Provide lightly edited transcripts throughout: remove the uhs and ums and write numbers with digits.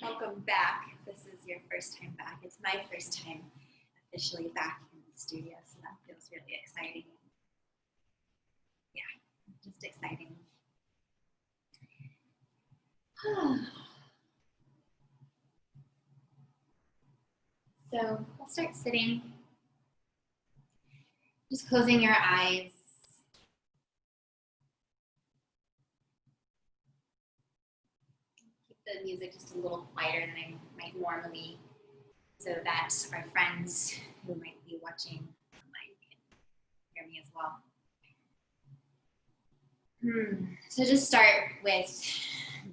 Welcome back. If this is your first time back, it's my first time officially back in the studio, so that feels really exciting. Yeah, just exciting. So we'll start sitting, just closing your eyes. Keep the music just a little quieter than I might normally, so that our friends who might be watching online can hear me as well. So just start with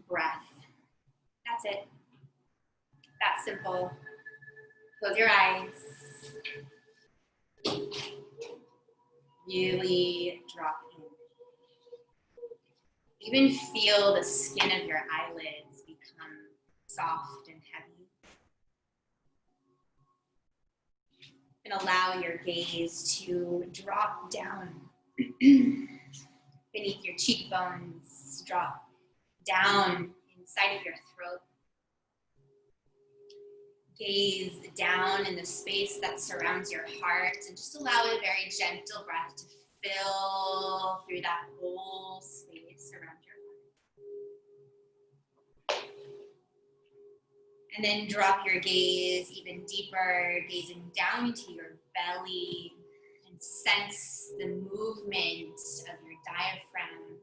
breath. That's it. That's simple. Close your eyes. Really drop in. Even feel the skin of your eyelids become soft and heavy. And allow your gaze to drop down beneath your cheekbones, drop down inside of your throat. Gaze down in the space that surrounds your heart and just allow a very gentle breath to fill through that whole space around your heart. And then drop your gaze even deeper, gazing down into your belly, and sense the movement of your diaphragm,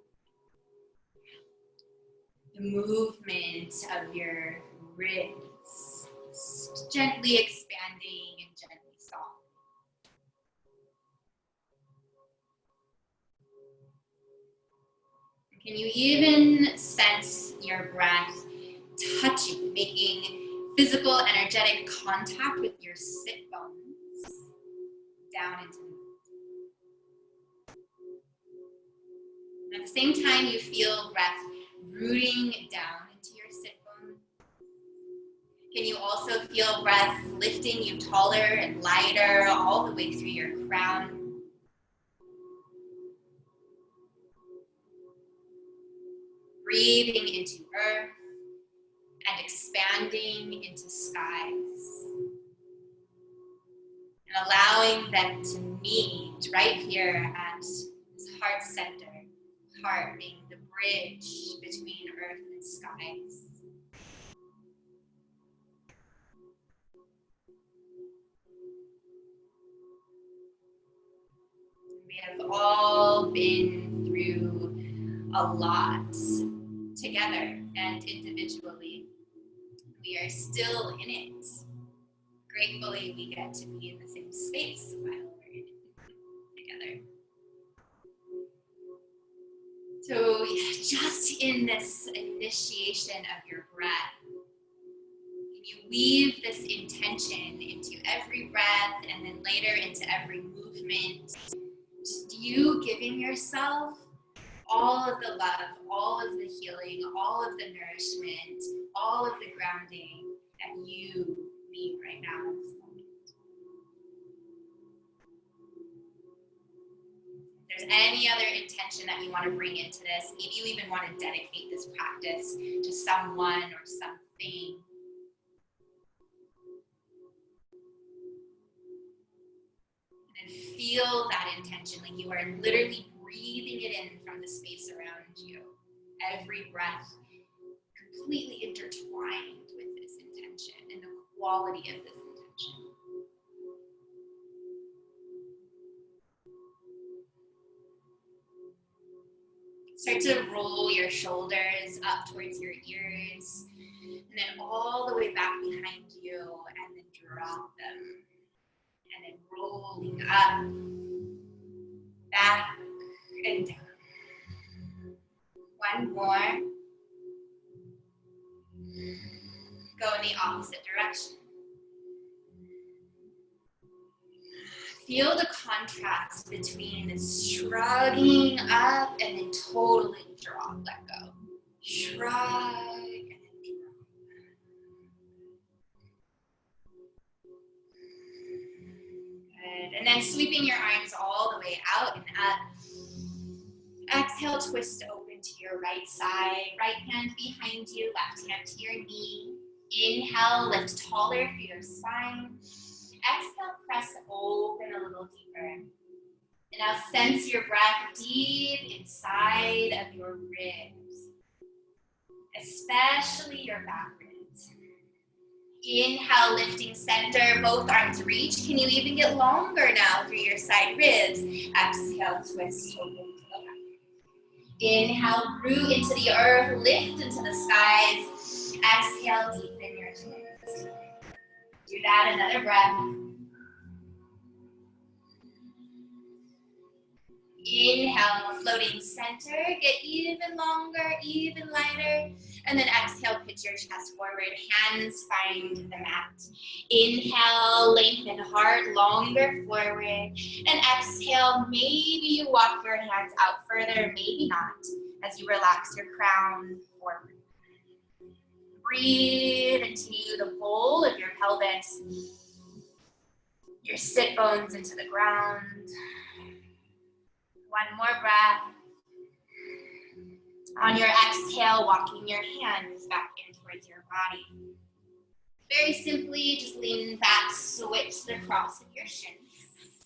the movement of your ribs, gently expanding and gently softening. Can you even sense your breath touching, making physical, energetic contact with your sit bones down into the earth? At the same time, you feel breath rooting down into your sit bones. Can you also feel breath lifting you taller and lighter all the way through your crown? Breathing into earth and expanding into skies. And allowing them to meet right here at this heart center, heart being the bridge between earth and skies. We have all been through a lot together and individually. We are still in it. Gratefully, we get to be in the same space while we're in it together. So just in this initiation of your breath, can you weave this intention into every breath and then later into every movement? Just you giving yourself all of the love, all of the healing, all of the nourishment, all of the grounding that you need right now in this moment. If there's any other intention that you want to bring into this, maybe you even want to dedicate this practice to someone or something. And then feel that intention, like you are literally breathing it in from the space around you. Every breath completely intertwined with this intention and the quality of this intention. Start to roll your shoulders up towards your ears, and then all the way back behind you, and then drop them. And then rolling up, back, and down. One more. Go in the opposite direction. Feel the contrast between shrugging up and then totally drop, let go. Shrug and then drop. Good. And then sweeping your arms all the way out and up. Exhale, twist open to your right side. Right hand behind you, left hand to your knee. Inhale, lift taller through your spine. Exhale, press open a little deeper. And now sense your breath deep inside of your ribs, especially your back ribs. Inhale, lifting center, both arms reach. Can you even get longer now through your side ribs? Exhale, twist open to the left. Inhale, root into the earth, lift into the skies. Exhale, deepen your twist. Do that, another breath. Inhale, floating center, get even longer, even lighter. And then exhale, pitch your chest forward, hands find the mat. Inhale, lengthen heart, longer forward. And exhale, maybe you walk your hands out further, maybe not, as you relax your crown forward. Breathe into the bowl of your pelvis, your sit bones into the ground. One more breath. On your exhale, walking your hands back in towards your body. Very simply, just lean back, switch the cross of your shins.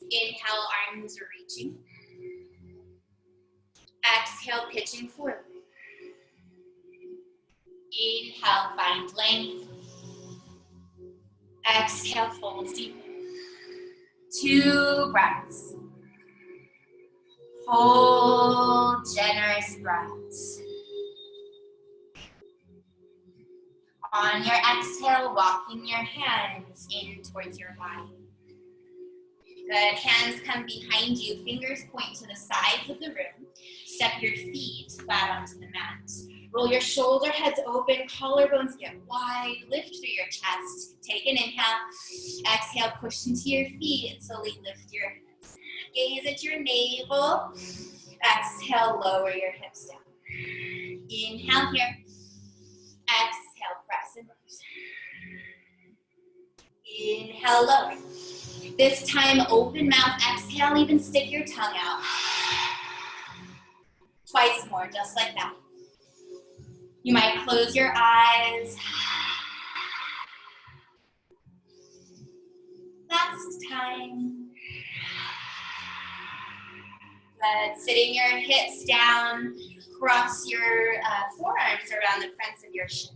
Inhale, arms are reaching. Exhale, pitching forward. Inhale, find length. Exhale, fold deeper. 2 breaths. Full, generous breaths. On your exhale, walking your hands in towards your body. Good, hands come behind you, fingers point to the sides of the room. Step your feet flat onto the mat. Roll your shoulder heads open, collarbones get wide, lift through your chest. Take an inhale, exhale, push into your feet and slowly lift your hips. Gaze at your navel. Exhale, lower your hips down. Inhale here. Exhale, press and release. Inhale, lower. This time, open mouth, exhale, even stick your tongue out. Twice more, just like that. You might close your eyes. Last time. Good. Sitting your hips down, cross your forearms around the fronts of your shins.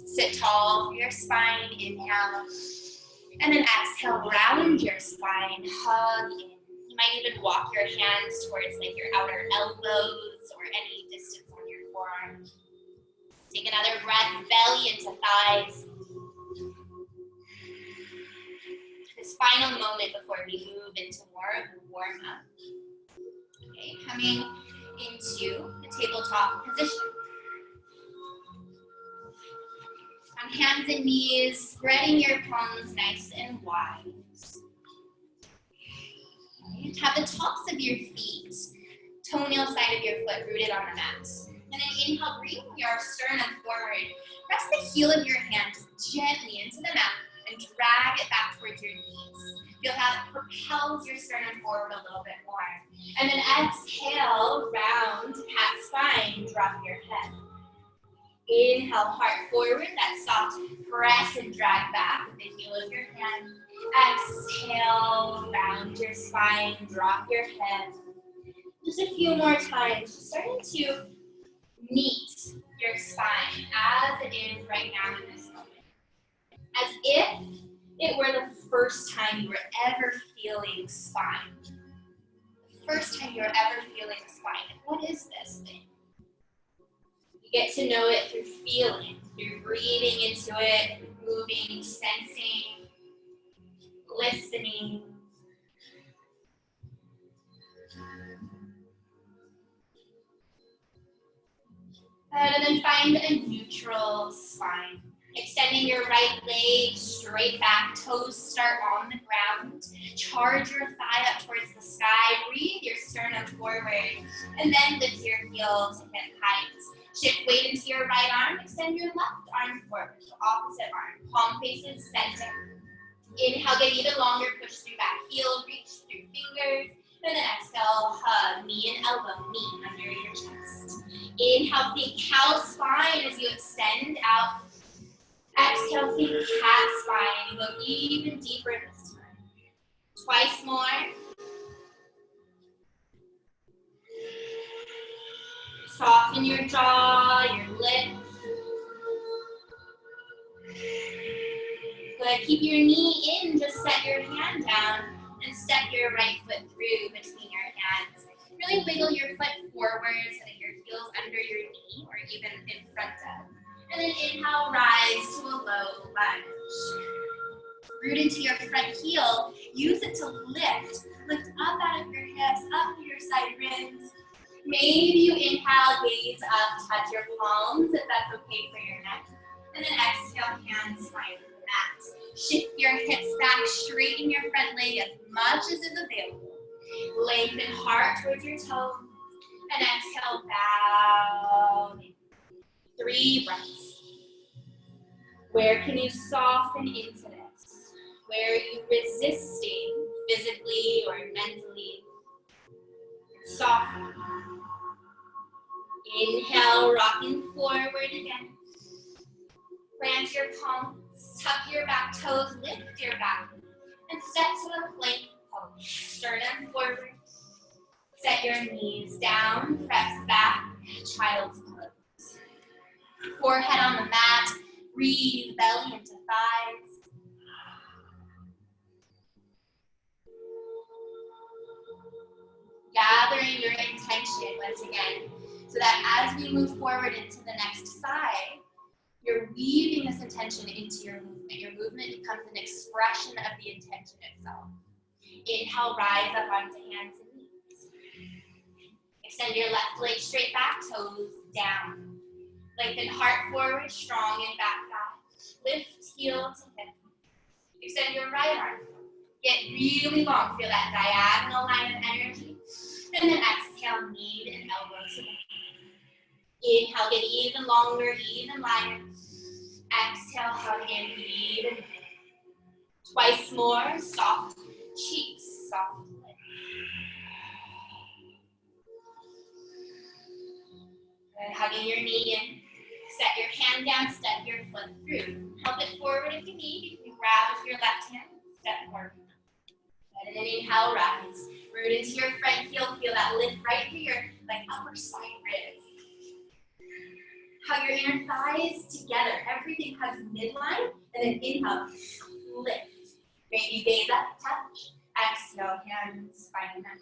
Sit tall through your spine, inhale. And then exhale, round your spine, hug in. You might even walk your hands towards like your outer elbows or any distance on your forearm. Take another breath, belly into thighs. This final moment before we move into more of a warm up. Okay, coming into the tabletop position. On hands and knees, spreading your palms nice and wide. Okay, have the tops of your feet, toenail side of your foot rooted on the mat. And then inhale, bring your sternum forward. Press the heel of your hand gently into the mat and drag it back towards your knees. Feel how it propels your sternum forward a little bit more. And then exhale, round, pat spine, drop your head. Inhale, heart forward, that soft press and drag back with the heel of your hand. Exhale, round your spine, drop your head. Just a few more times, starting to meet your spine as it is right now in this moment. As if it were the first time you were ever feeling spine. The first time you were ever feeling spine. What is this thing? You get to know it through feeling, through breathing into it, moving, sensing, listening. And then find a neutral spine. Extending your right leg straight back, toes start on the ground. Charge your thigh up towards the sky. Breathe your sternum forward. And then lift your heel to hip height. Shift weight into your right arm. Extend your left arm forward. So opposite arm. Palm faces center. Inhale, get even longer. Push through that heel. Reach through fingers. And then exhale, hug knee and elbow, knee under your chest. Inhale, think cow spine as you extend out. Exhale, think cat spine. Go even deeper this time. Twice more. Soften your jaw, your lips. Good. Keep your knee in. Just set your hand down and step your right foot through between your hands. Really wiggle your foot forward so that your heel's under your knee or even in front of. And then inhale, rise to a low lunge. Root into your front heel. Use it to lift. Lift up out of your hips, up through your side ribs. Maybe you inhale, gaze up, touch your palms if that's okay for your neck. And then exhale, hands find the mat. Shift your hips back, straighten your front leg as much as is available. Lengthen heart towards your toe. And exhale, bow. 3 breaths. Where can you soften into this? Where are you resisting physically or mentally? Soften. Inhale, rocking forward again. Plant your palms, tuck your back toes, lift your back, and step to a plank pose. Sternum forward. Set your knees down, press back, child's pose. Forehead on the mat, breathe belly into thighs. Gathering your intention once again, so that as we move forward into the next side, you're weaving this intention into your movement. Your movement becomes an expression of the intention itself. Inhale, rise up onto hands and knees. Extend your left leg straight back, toes down. Lengthen heart forward, strong and back thigh. Lift heel to hip. Extend your right arm. Get really long. Feel that diagonal line of energy. And then exhale, knee and elbow together. Inhale, get even longer, even lighter. Exhale, hug in, even. Twice more, soft cheeks, soft lips. Good, hugging your knee in. Set your hand down, step your foot through. Help it forward if you need. You can grab with your left hand, step forward. Good, and then inhale, rise. Root into your front heel, feel that lift right through your upper side ribs. Hug your inner thighs together. Everything hugs midline, and then inhale, lift. Maybe gaze up, touch. Exhale, hands, spine mat.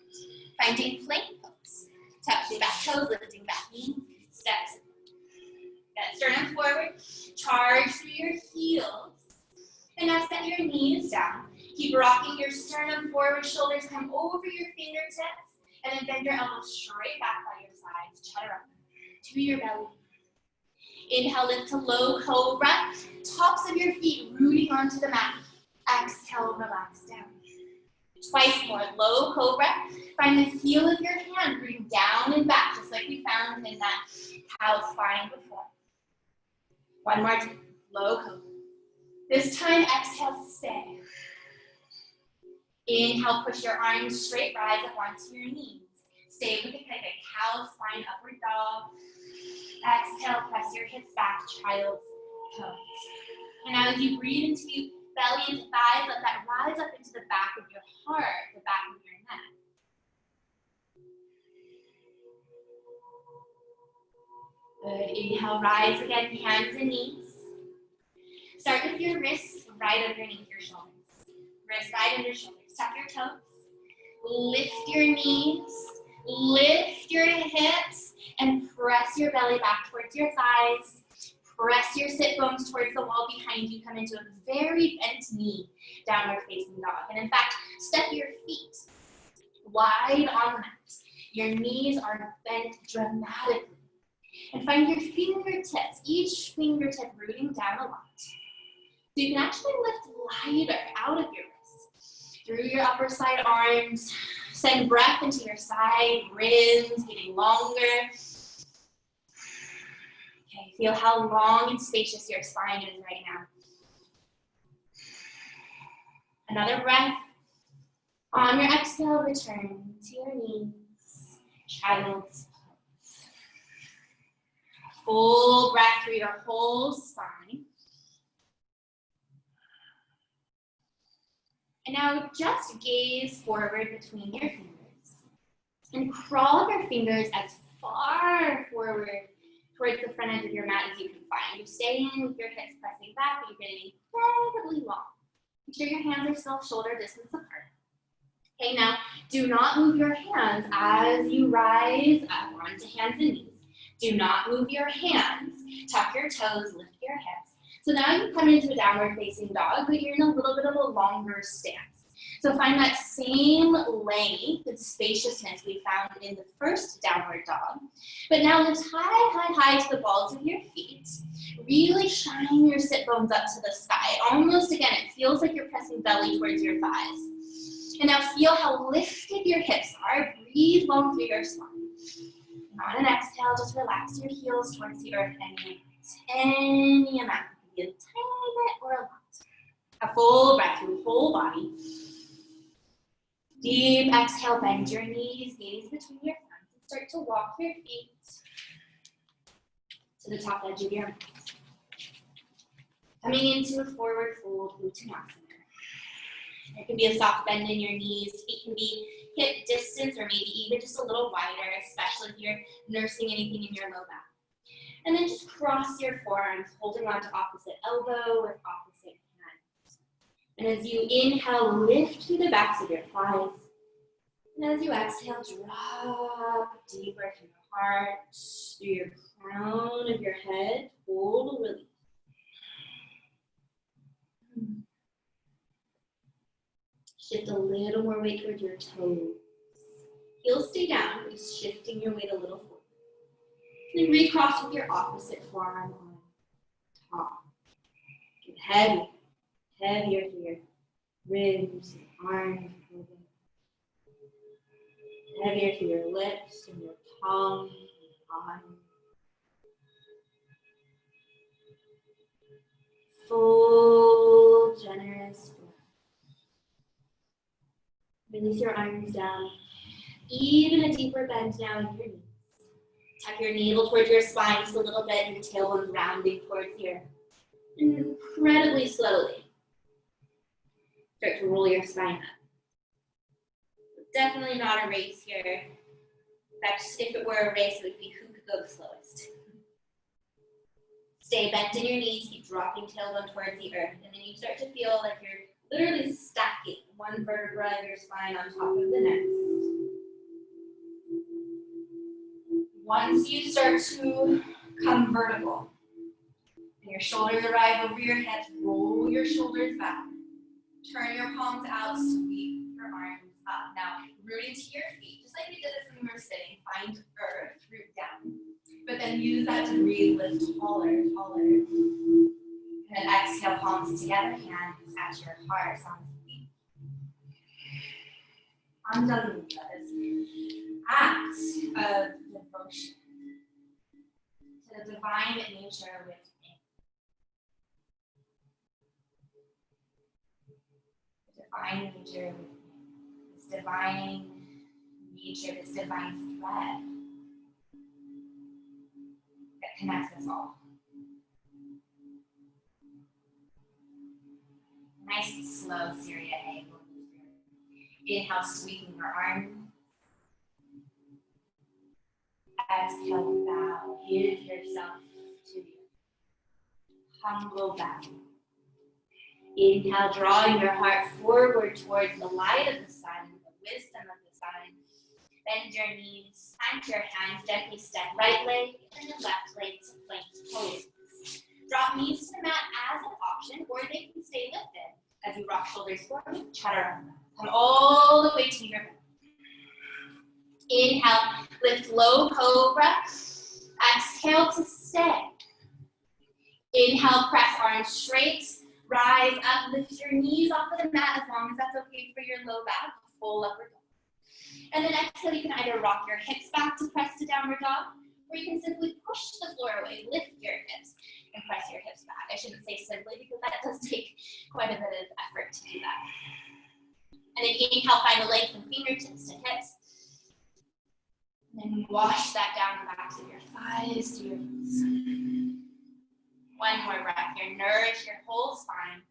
Finding plank pose. Touching back toes, lifting back knee, steps. Get sternum forward, charge through your heels. And now set your knees down. Keep rocking your sternum forward, shoulders come over your fingertips, and then bend your elbows straight back by your sides. Chaturanga to your belly. Inhale, lift to low cobra. Tops of your feet rooting onto the mat. Exhale, relax down. Twice more, low cobra. Find the heel of your hand rooting down and back, just like we found in that cow spine before. One more time, low cobra. This time, exhale, stay. Inhale, push your arms straight, rise up onto your knees. Stay with it like a cow spine, upward dog. Exhale, press your hips back, child's pose. And now as you breathe into belly into thighs, let that rise up into the back of your heart, the back of your neck. Good, inhale, rise again, hands and knees. Start with your wrists right underneath your shoulders. Wrists right under your shoulders. Tuck your toes. Lift your knees. Lift your hips. And press your belly back towards your thighs. Press your sit bones towards the wall behind you. Come into a very bent knee, downward facing dog. And in fact, step your feet wide on the mat. Your knees are bent dramatically. And find your fingertips, each fingertip rooting down a lot. So you can actually lift lighter out of your wrists. Through your upper side arms. Send breath into your side ribs, getting longer. Okay, feel how long and spacious your spine is right now. Another breath. On your exhale, return to your knees. Child's pose. Full breath through your whole spine. And now just gaze forward between your fingers and crawl your fingers as far forward towards the front edge of your mat as you can find. You're staying with your hips pressing back, but you're getting incredibly long. Make sure your hands are still shoulder distance apart. Okay, now do not move your hands as you rise up onto hands and knees. Do not move your hands. Tuck your toes, lift your hips. So now you come into a downward facing dog, but you're in a little bit of a longer stance. So find that same length and spaciousness we found in the first downward dog. But now lift high to the balls of your feet. Really shine your sit bones up to the sky. Almost again, it feels like you're pressing belly towards your thighs. And now feel how lifted your hips are. Breathe long through your spine. On an exhale, just relax your heels towards the earth any amount. Be a tiny bit or a lot. A full breath through the whole body. Deep exhale, bend your knees, gaze between your thumbs, and start to walk your feet to the top edge of your mat. Coming into a forward fold, Uttanasana. There can be a soft bend in your knees. Feet can be hip distance or maybe even just a little wider, especially if you're nursing anything in your low back. And then just cross your forearms, holding on to opposite elbow with opposite hand. And as you inhale, lift through the backs of your thighs. And as you exhale, drop deeper through your heart, through your crown of your head. Hold and release. Shift a little more weight towards your toes. Heels stay down, just shifting your weight a little forward. Then recross with your opposite forearm on top. Get heavy, heavier here. Ribs and arms. Heavier to your lips and your tongue and eyes. Full, generous breath. Release your arms down. Even a deeper bend now in your knees. Tuck your navel towards your spine just a little bit, and your tailbone rounding towards here. And incredibly slowly, start to roll your spine up. Definitely not a race here. In fact, if it were a race, it would be who could go the slowest. Stay bent in your knees, keep dropping tailbone towards the earth, and then you start to feel like you're literally stacking one vertebra of your spine on top of the next. Once you start to come vertical, and your shoulders arrive over your hips, roll your shoulders back. Turn your palms out, sweep your arms up. Now, root into your feet, just like we did this when we were sitting. Find earth, root down. But then use that to breathe, lift taller. And then exhale, palms together, hands at your heart, on the feet. Andaluka is act of devotion to the divine nature within. Divine nature, this divine nature, this divine thread that connects us all. Nice, slow Syria A. Inhale, sweeping your arms. Exhale, bow. Give yourself to the humble bow. Inhale, drawing your heart forward towards the light of the sun, the wisdom of the sun. Bend your knees, plant your hands, gently step right leg and then left leg to plank pose. Drop knees to the mat as an option, or they can stay lifted as you rock shoulders forward, chaturanga. Come all the way to your back. Inhale, lift low cobra. Exhale to stay. Inhale, press arms straight. Rise up, lift your knees off of the mat as long as that's okay for your low back. Full upward dog. And then exhale, you can either rock your hips back to press to downward dog, or you can simply push the floor away, lift your hips, and press your hips back. I shouldn't say simply because that does take quite a bit of effort to do that. And then inhale, find the length from fingertips to hips. And then wash that down the backs of your thighs to your knees. One more breath here. Nourish your whole spine.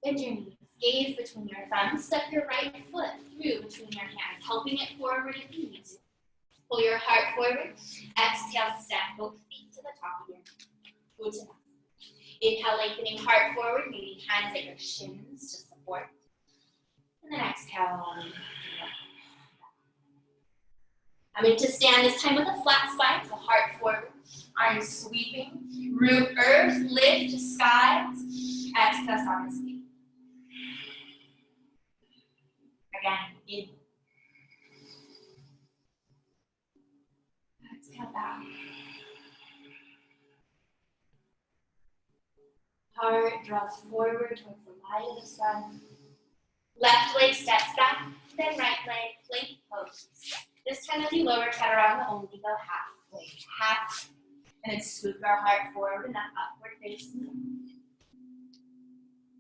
Bend your knees. Gaze between your thumbs. Step your right foot through between your hands, helping it forward if you need to. Pull your heart forward. Exhale, step both feet to the top of your Uttanasana. Inhale, lengthening heart forward, maybe hands at your shins to support. And then exhale. Coming to stand this time with a flat spine, so heart forward, arms sweeping, root earth, lift to skies. Exhale, savasanaaaaah. Again, in. Exhale, bow. Heart draws forward towards the light of the sun. Left leg steps back, then right leg, plank pose. This time as you lower chaturanga, only go halfway. Half, and then swoop our heart forward and up, upward facing.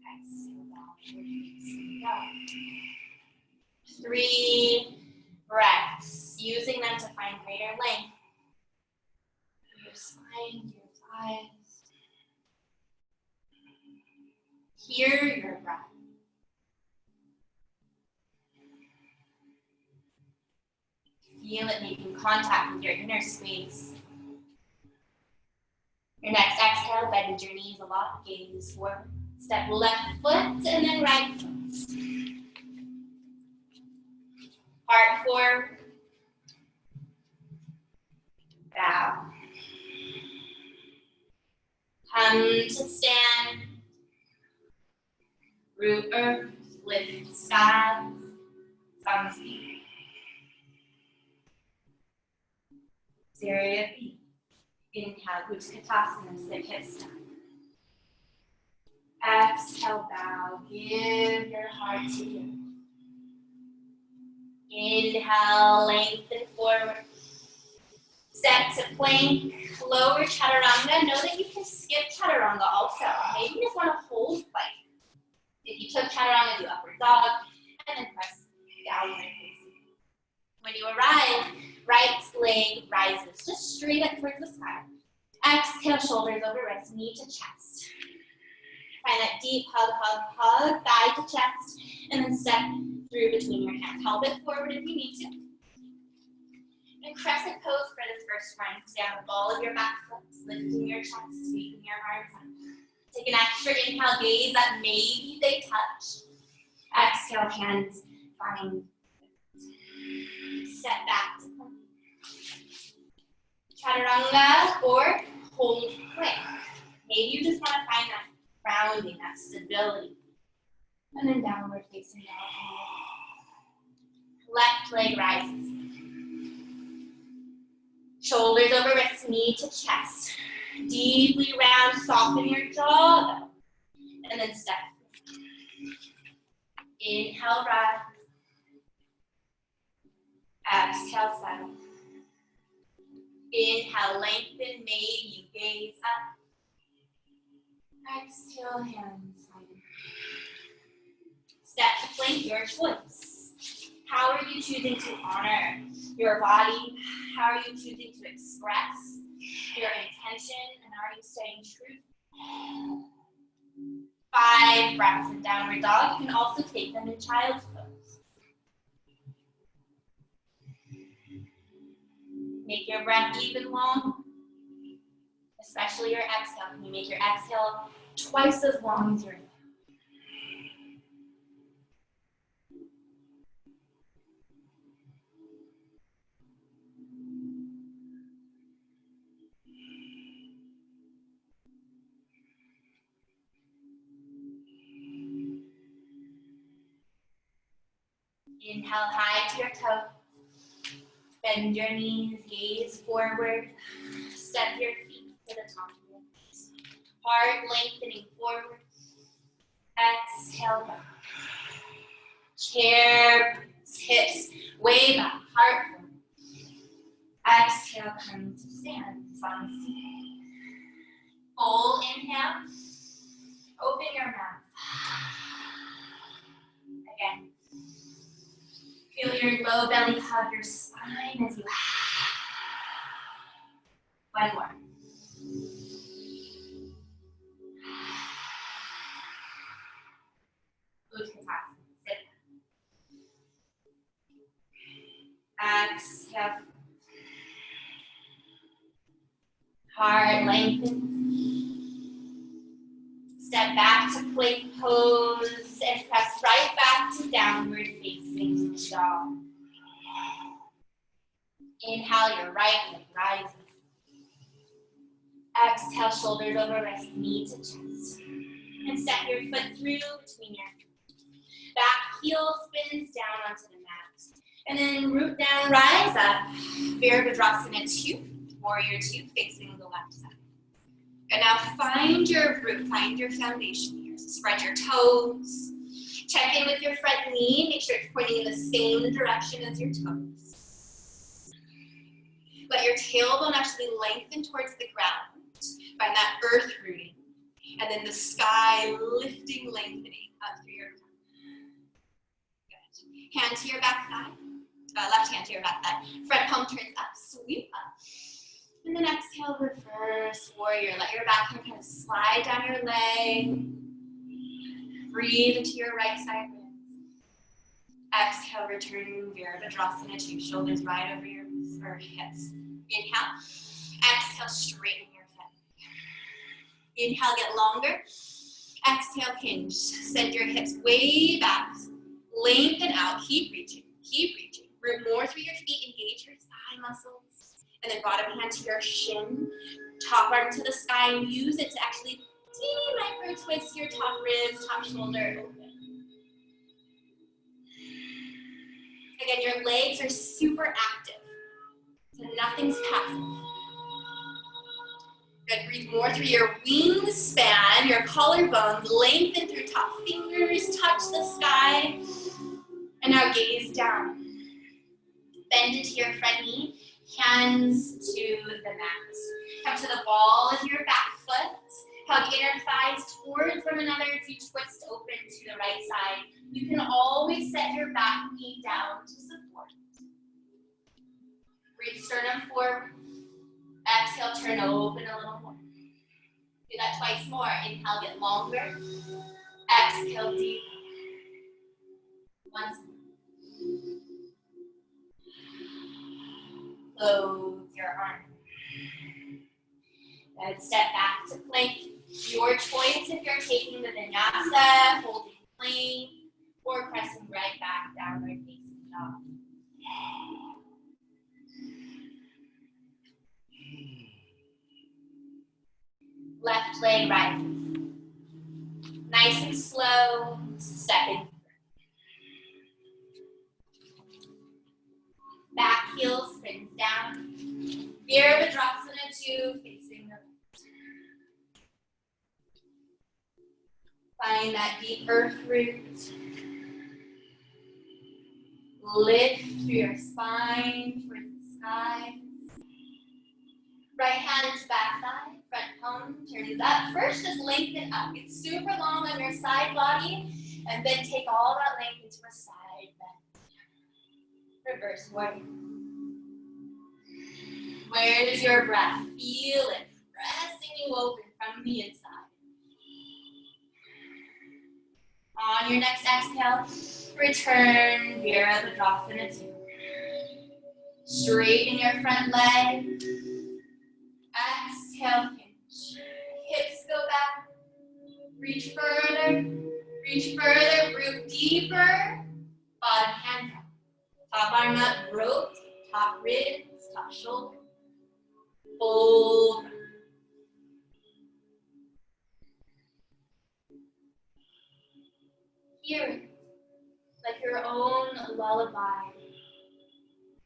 Exhale, downward facing dog. 3 breaths, using them to find greater length. Your spine, your thighs. Hear your breath. Feel it making contact with your inner space. Your next exhale, bend your knees a lot, gaze forward. Step left foot and then right foot. Heart forward. Bow. Come to stand. Root earth, lift skies. Savasanaaaaah. Area B. Inhale, Uttanasana, sit hips down. Exhale, bow. Give your heart to you. Inhale, lengthen forward. Step to plank. Lower chaturanga. Know that you can skip chaturanga also. Maybe you just want to hold plank. If you took chaturanga, do upward dog, and then press downward facing. When you arrive, right leg rises just straight up towards the sky. Exhale, shoulders over wrists, knee to chest. Find that deep hug, hug, hug, thigh to chest, and then step through between your hands. Help it forward if you need to. And crescent pose for this first round. Stay on the ball of your back foot, lifting your chest, sweeping your arms up. Take an extra inhale, gaze up, maybe they touch. Exhale, hands find. Step back to plank. Chaturanga or hold plank. Maybe you just want to find that grounding, that stability. And then downward facing dog. Left leg rises. Shoulders over wrists, knee to chest. Deeply round, soften your jaw though. And then step. Inhale, rise. Exhale, settle. Inhale, lengthen, maybe you gaze up. Exhale, hands side. Step to plank, your choice. How are you choosing to honor your body? How are you choosing to express your intention? And are you staying true? 5 breaths in downward dog. You can also take them in child's pose. Make your breath even long, especially your exhale. Can you make your exhale twice as long as your inhale? Inhale high to your toes. Bend your knees, gaze forward. Step your feet to the top of your legs. Heart lengthening forward. Exhale back. Chair, hips way back, heart forward. Exhale, come to stand, savasanaaaaah. Full inhale. Open your mouth. Again. Feel your low belly hug your spine as you. One more. Exhale. Heart lengthen. Step back to plank pose and press right back to downward facing dog. Inhale your right leg rises. Exhale, shoulders over wrist, knee to chest. And step your foot through between your feet. Back heel spins down onto the mat. And then root down, rise up. Virabhadrasana 2, warrior 2, facing the left side. And now find your root, find your foundation here. So spread your toes. Check in with your front knee. Make sure it's pointing in the same direction as your toes. Let your tailbone actually lengthen towards the ground. Find that earth rooting. And then the sky lifting, lengthening up through your Good. Hand to your back thigh. Left hand to your back thigh. Front palm turns up, sweep up. And then exhale, reverse warrior. Let your back hand kind of slide down your leg. Breathe into your right side ribs. Exhale, return Virabhadrasana 2. Shoulders right over your hips. Inhale. Exhale, straighten your foot. Inhale, get longer. Exhale, hinge. Send your hips way back. Lengthen out. Keep reaching. Keep reaching. Root more through your feet. Engage your thigh muscles. And then bottom hand to your shin. Top arm to the sky. And use it to actually teeny micro twist your top ribs, top shoulder open. Again, your legs are super active. So nothing's passive. Good, breathe more through your wingspan, your collarbones, lengthen through top fingers, touch the sky. And now gaze down. Bend into your front knee, hands to the mat. Come to the ball of your back foot. Hug inner thighs towards one another as you twist open to the right side. You can always set your back knee down to support. Breathe sternum forward. Exhale, turn open a little more. Do that twice more. Inhale, get longer. Exhale, deep. Once more. Close your arm. Then step back to plank. Your choice if you're taking the vinyasa, holding plank, or pressing right back downward facing dog. Left leg rises. Nice and slow, stepping. Back heel spins down. Virabhadrasana 2, facing the left. Find that deep earth root. Lift through your spine towards the sky. Right hand to back thigh, front palm turns up. First, just lengthen up. Get super long on your side body, and then take all that length into a side bend. Reverse warrior. Where's your breath? Feel it pressing you open from the inside. On your next exhale, return Virabhadrasana 2. Straighten your front leg. Exhale, hinge. Hips go back. Reach further, root deeper. Bottom hand up. Top arm up, rotate. Top ribs, top shoulder. Fold. Hear it like your own lullaby,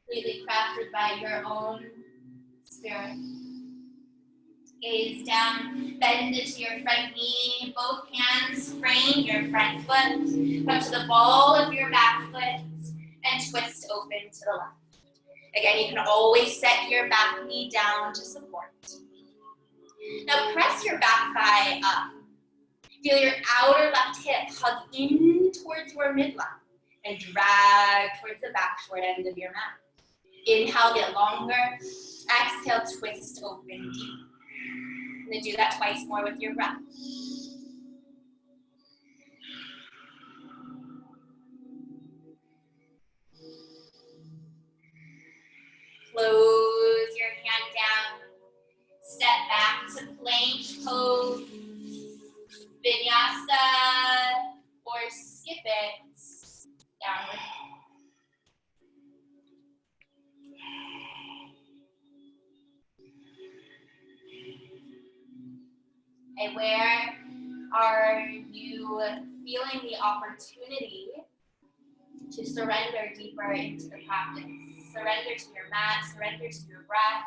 completely crafted by your own spirit. Gaze down, bend into your front knee, both hands frame your front foot, come to the ball of your back foot, and twist open to the left. Again, you can always set your back knee down to support. Now press your back thigh up. Feel your outer left hip hug in towards your midline and drag towards the back short end of your mat. Inhale, get longer. Exhale, twist open deep. And then do that twice more with your breath. Okay, where are you feeling the opportunity to surrender deeper into the practice? Surrender to your mat, surrender to your breath.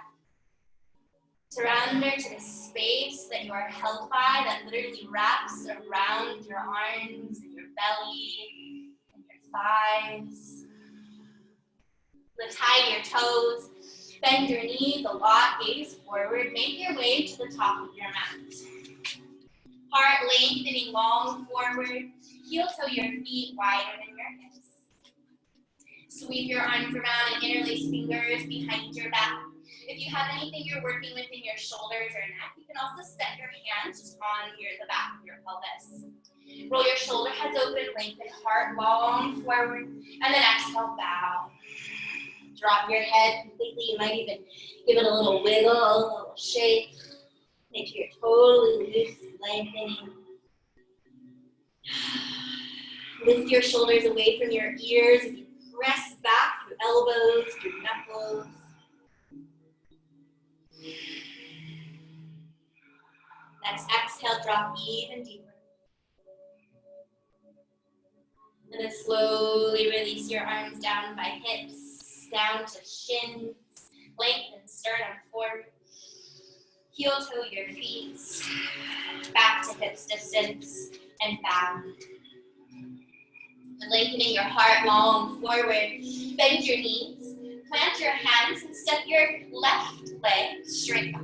Surrender to the space that you are held by that literally wraps around your arms and your belly and your thighs. Lift high to your toes. Bend your knees a lot, gaze forward. Make your way to the top of your mat. Heart lengthening long forward. Heel toe your feet wider than your hips. Sweep your arms around and interlace fingers behind your back. If you have anything you're working with in your shoulders or neck, you can also set your hands just on the back of your pelvis. Roll your shoulder heads open, lengthen heart long forward, and then exhale, bow. Drop your head completely. You might even give it a little wiggle, a little shake. Make sure you're totally loose, lengthening. Lift your shoulders away from your ears. If you press back through elbows, through knuckles. Next exhale, drop even deeper. And then slowly release your arms down by hips, down to shins. Lengthen sternum forward. Heel toe your feet. Back to hips distance and bow. And lengthening your heart long forward. Bend your knees. Plant your hands and step your left leg straight up.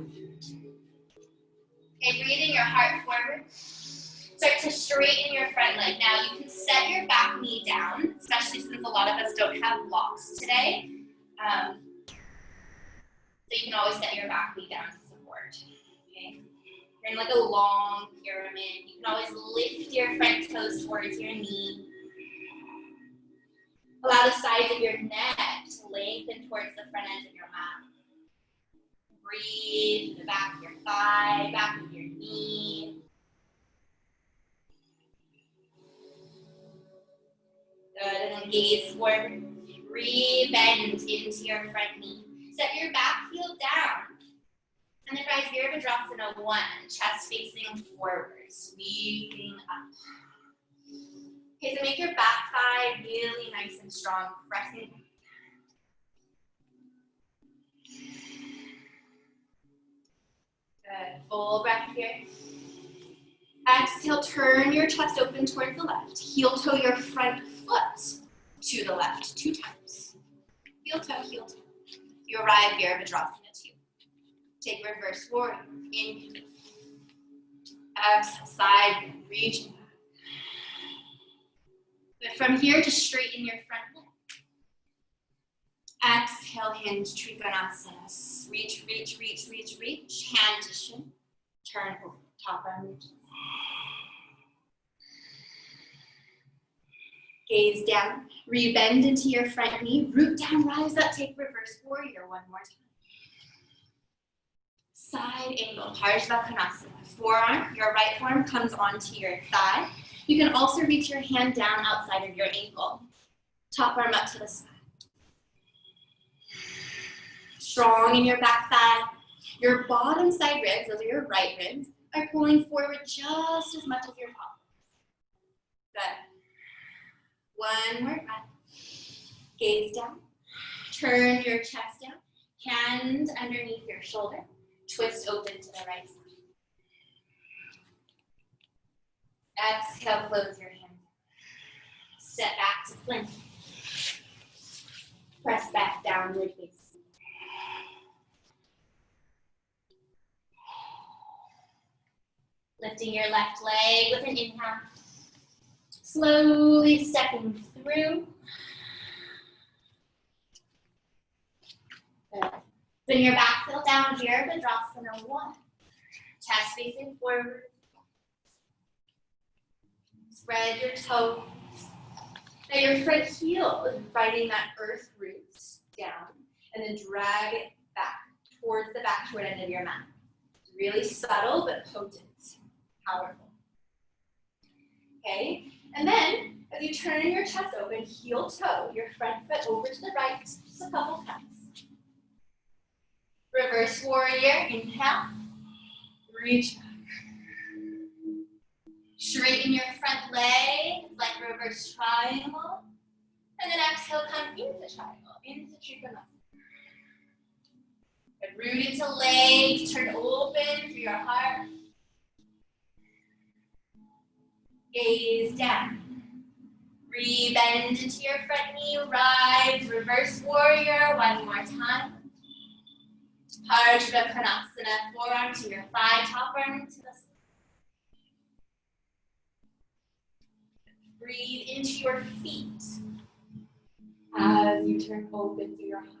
Okay, breathing your heart forward. Start to straighten your front leg. Now you can set your back knee down, especially since a lot of us don't have blocks today. So you can always set your back knee down to support. Okay? You're in like a long pyramid. You can always lift your front toes towards your knee. Allow the sides of your neck to lengthen towards the front edge of your mat. Breathe in the back of your thigh, back of your knee. Good, and then gaze forward. Re-bend into your front knee. Set your back heel down. And then rise Virabhadrasana 1, chest facing forward, sweeping up. Okay, so make your back thigh really nice and strong, pressing. Good, full breath here. Exhale, turn your chest open towards the left. Heel toe your front foot to the left 2 times. Heel toe, heel toe. You arrive Virabhadrasana 2. Take reverse warrior. Inhale. Exhale, side, reach back. But from here, just straighten your front leg. Exhale, hinge, Trikonasana. Reach, reach, reach, reach, reach. Hand to shin. Turn over. Top arm reach. Gaze down. Rebend into your front knee. Root down, rise up. Take reverse warrior 1 more time. Side angle, Parsvakonasana. Forearm, your right forearm comes onto your thigh. You can also reach your hand down outside of your ankle. Top arm up to the side. Strong in your back thigh. Your bottom side ribs, those are your right ribs, are pulling forward just as much as your top. Good. 1 more breath. Gaze down. Turn your chest down. Hands underneath your shoulder. Twist open to the right side. Exhale, close your hand. Step back to plank. Press back downward facing. Lifting your left leg with an inhale. Slowly stepping through. Good. Bring your back heel down, Virabhadrasana 1. Chest facing forward. Spread your toes. Now your front heel is inviting that earth roots down and then drag it back towards the backward end of your mat. It's really subtle but potent, powerful. Okay, and then as you turn your chest open, heel toe your front foot over to the right just a couple times. Reverse warrior, inhale, reach back. Straighten your front leg, it's like a reverse triangle. And then exhale, come into triangle, into Trikonasana. Root into legs, turn open through your heart. Gaze down. Re-bend into your front knee, rise, reverse warrior, one more time. Ardha Konasana, forearm to your thigh, top arm into the sky. Breathe into your feet as you turn open through your heart.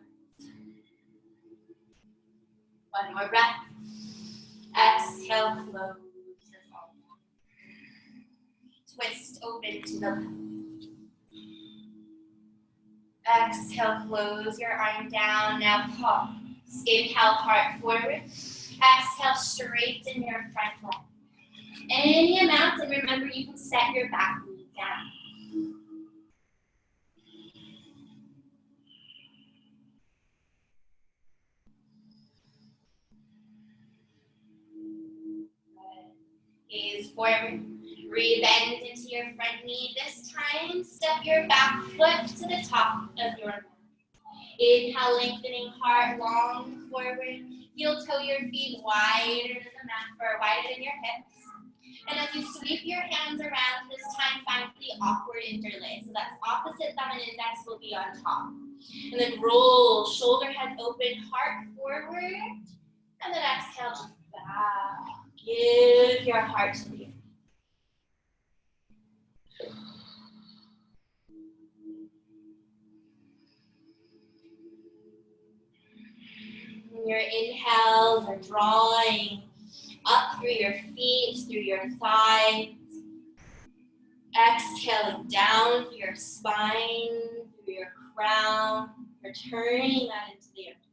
One more breath. Exhale, close. Twist open to the left. Exhale, close your arm down. Now pause. Inhale, heart forward. Exhale, straighten your front leg. Any amount, and remember you can set your back knee down. Gaze forward. Re-bend into your front knee. This time, step your back foot to the top of your mat. Inhale, lengthening heart long forward. Heel toe your feet wider than the mat, or wider than your hips. And as you sweep your hands around, this time find the awkward interlace. So that's opposite thumb and index will be on top. And then roll, shoulder head open, heart forward. And then exhale, just bow. Give your heart to the earth. Your inhales are drawing up through your feet, through your thighs. Exhaling down through your spine, through your crown. You're turning that into the earth.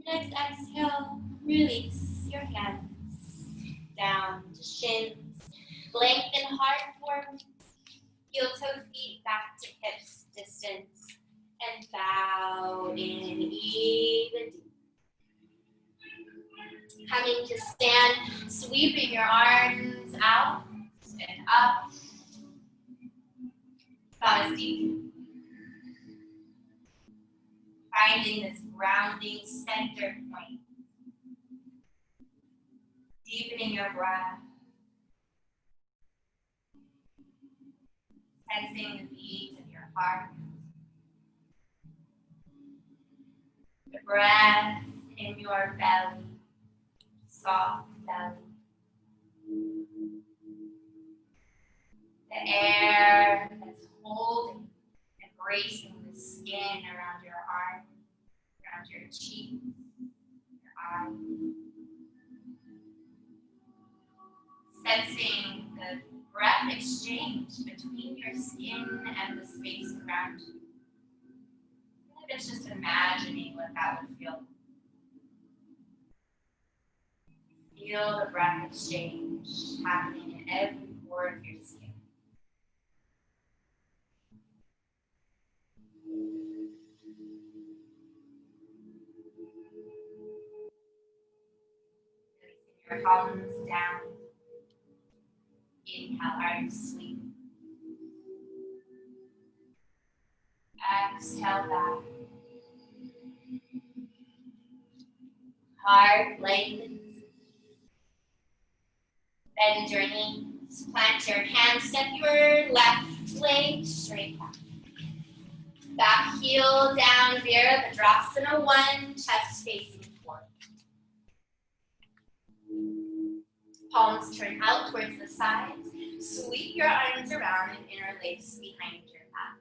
Next exhale, release your hands down to shins. Lengthen heart forward. Heel toe feet back to hips distance. And bow in even deep. Coming to stand, sweeping your arms out and up. Savasana. Finding this grounding center point. Deepening your breath. Sensing the beat of your heart. The breath in your belly, soft belly. The air that's holding, embracing the skin around your arm, around your cheeks, your eyes. Sensing the breath exchange between your skin and the space around you. It's just imagining what that would feel. Feel the breath exchange happening in every pore of your skin. Releasing your palms down. Inhale, arms sweep. Exhale back. Heart lengthens. Bend your knees. Plant your hands. Step your left leg straight back. Back heel down, Virabhadrasana 1, chest facing forward. Palms turn out towards the sides. Sweep your arms around and interlace behind your back.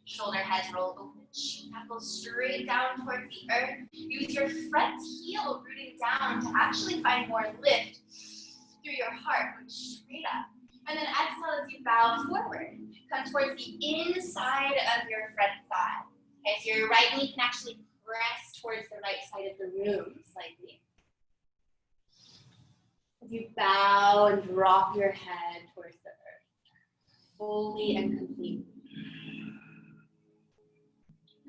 Shoulder heads roll open. Knuckles straight down towards the earth. Use your front heel rooting down to actually find more lift through your heart. Root straight up. And then exhale as you bow forward. Come towards the inside of your front thigh. Okay, so your right knee can actually press towards the right side of the room slightly. As you bow and drop your head towards the earth, fully and completely.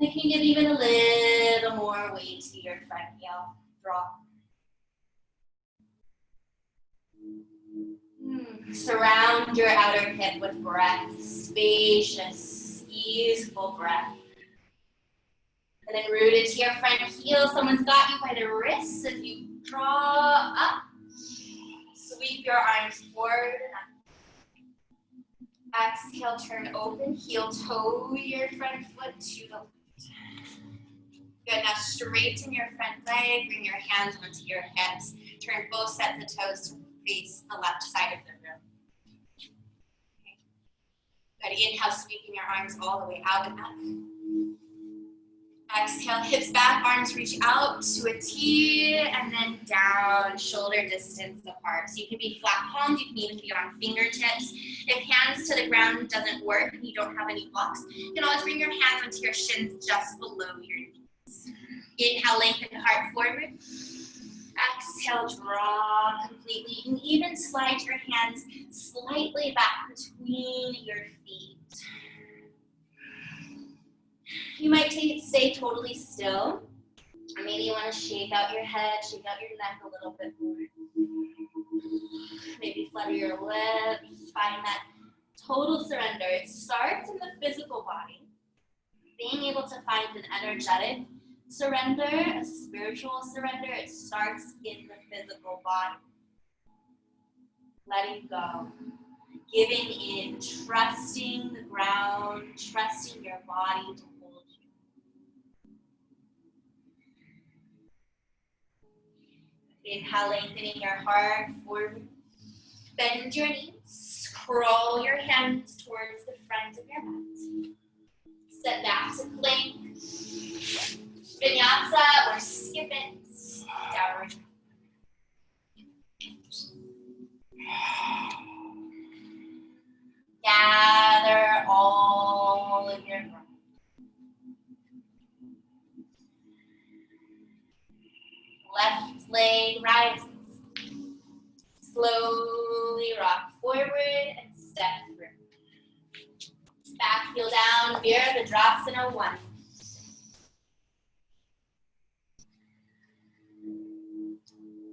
You can give even a little more weight to your front heel. Drop. Surround your outer hip with breath, spacious, easeful breath. And then rooted to your front heel, someone's got you by the wrists. If you draw up, sweep your arms forward and up. Exhale, turn open, heel toe your front foot to the left. Good, now straighten your front leg, bring your hands onto your hips. Turn both sets of toes to face the left side of the room. Good, inhale, sweeping your arms all the way out and up. Exhale, hips back, arms reach out to a T, and then down, shoulder distance apart. So you can be flat palms, you can even be on fingertips. If hands to the ground doesn't work and you don't have any blocks, you can always bring your hands onto your shins just below your knees. Inhale, lengthen the heart forward. Exhale, draw completely. You can even slide your hands slightly back between your feet. You might stay totally still, or maybe you want to shake out your head, shake out your neck a little bit more. Maybe flutter your lips, find that total surrender. It starts in the physical body, being able to find an energetic surrender, a spiritual surrender. It starts in the physical body. Letting go, giving in, trusting the ground, trusting your body to hold you. Inhale, lengthening your heart forward. Bend your knees, crawl your hands towards the front of your mat. Step back to plank, vinyasa or skip it, downward. Gather all of your breath. Left leg rises. Slowly rock forward and step through. Back heel down, Virabhadrasana 1.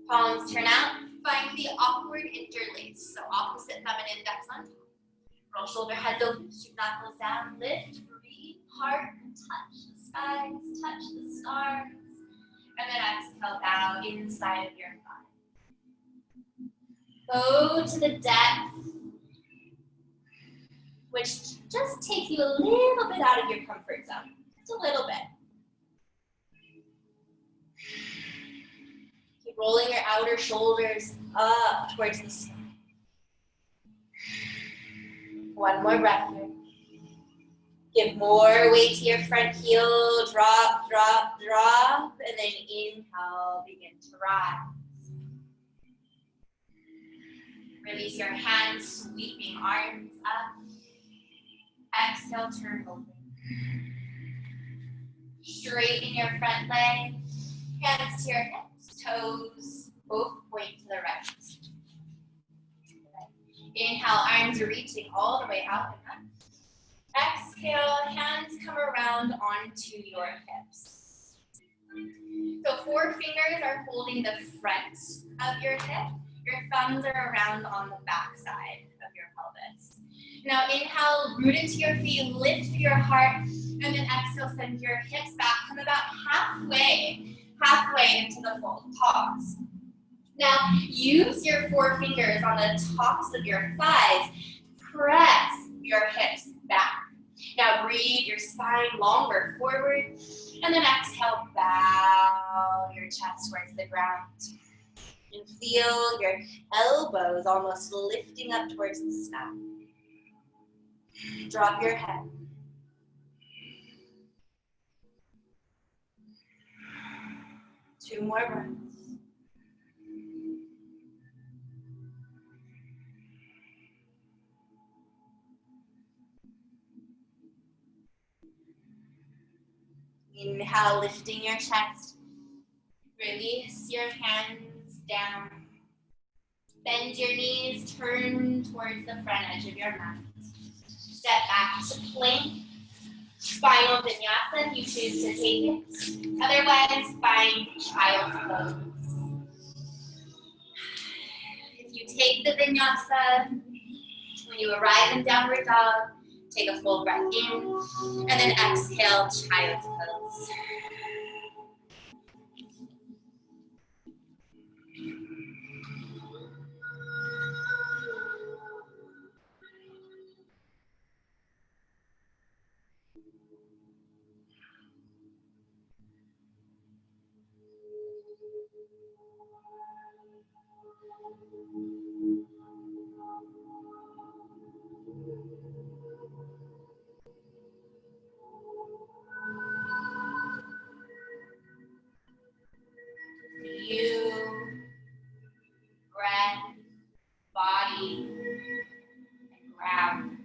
Palms turn out. Find the awkward interlace. So opposite thumb and index on top. Roll shoulder heads open, shoot knuckles down, lift, breathe, heart, and touch the skies, touch the stars. And then exhale, bow inside of your thigh. Go to the depth, which just takes you a little bit out of your comfort zone. Just a little bit. Keep rolling your outer shoulders up towards the sky. One more breath here. Give more weight to your front heel. Drop, drop, drop. And then inhale, begin to rise. Release your hands, sweeping arms up. Exhale, turn open. Straighten your front leg. Hands to your hips, toes, both point to the right. Inhale, arms are reaching all the way out and up. Exhale, hands come around onto your hips. So 4 fingers are holding the front of your hip. Your thumbs are around on the back side of your pelvis. Now inhale, root into your feet, lift your heart, and then exhale, send your hips back. Come about halfway into the fold. Pause. Now, use your 4 fingers on the tops of your thighs. Press your hips back. Now, breathe your spine longer forward. And then exhale, bow your chest towards the ground. And feel your elbows almost lifting up towards the sky. Drop your head. Two more breaths. Inhale, lifting your chest. Release your hands down. Bend your knees, turn towards the front edge of your mat. Step back to plank. Final vinyasa if you choose to take it. Otherwise, find child's pose. If you take the vinyasa, When you arrive in downward dog, take a full breath in, and then exhale, child's pose. You, breath, body, and ground.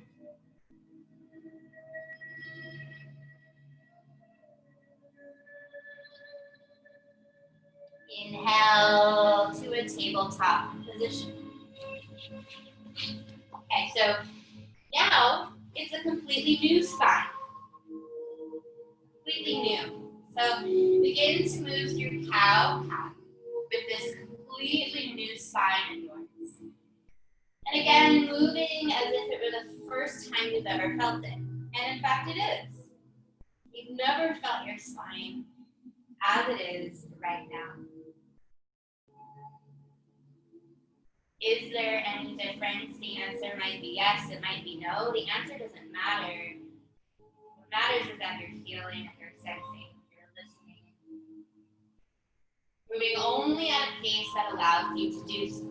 Inhale to a tabletop position. Okay, so now it's a completely new spine. Completely new. So begin to move through cow cat with this completely new spine of yours. And again, moving as if it were the first time you've ever felt it. And in fact, it is. You've never felt your spine as it is right now. Is there any difference? The answer might be yes, it might be no. The answer doesn't matter. What matters is that you're feeling, you're sensing, you're listening. Moving only at a pace that allows you to do so.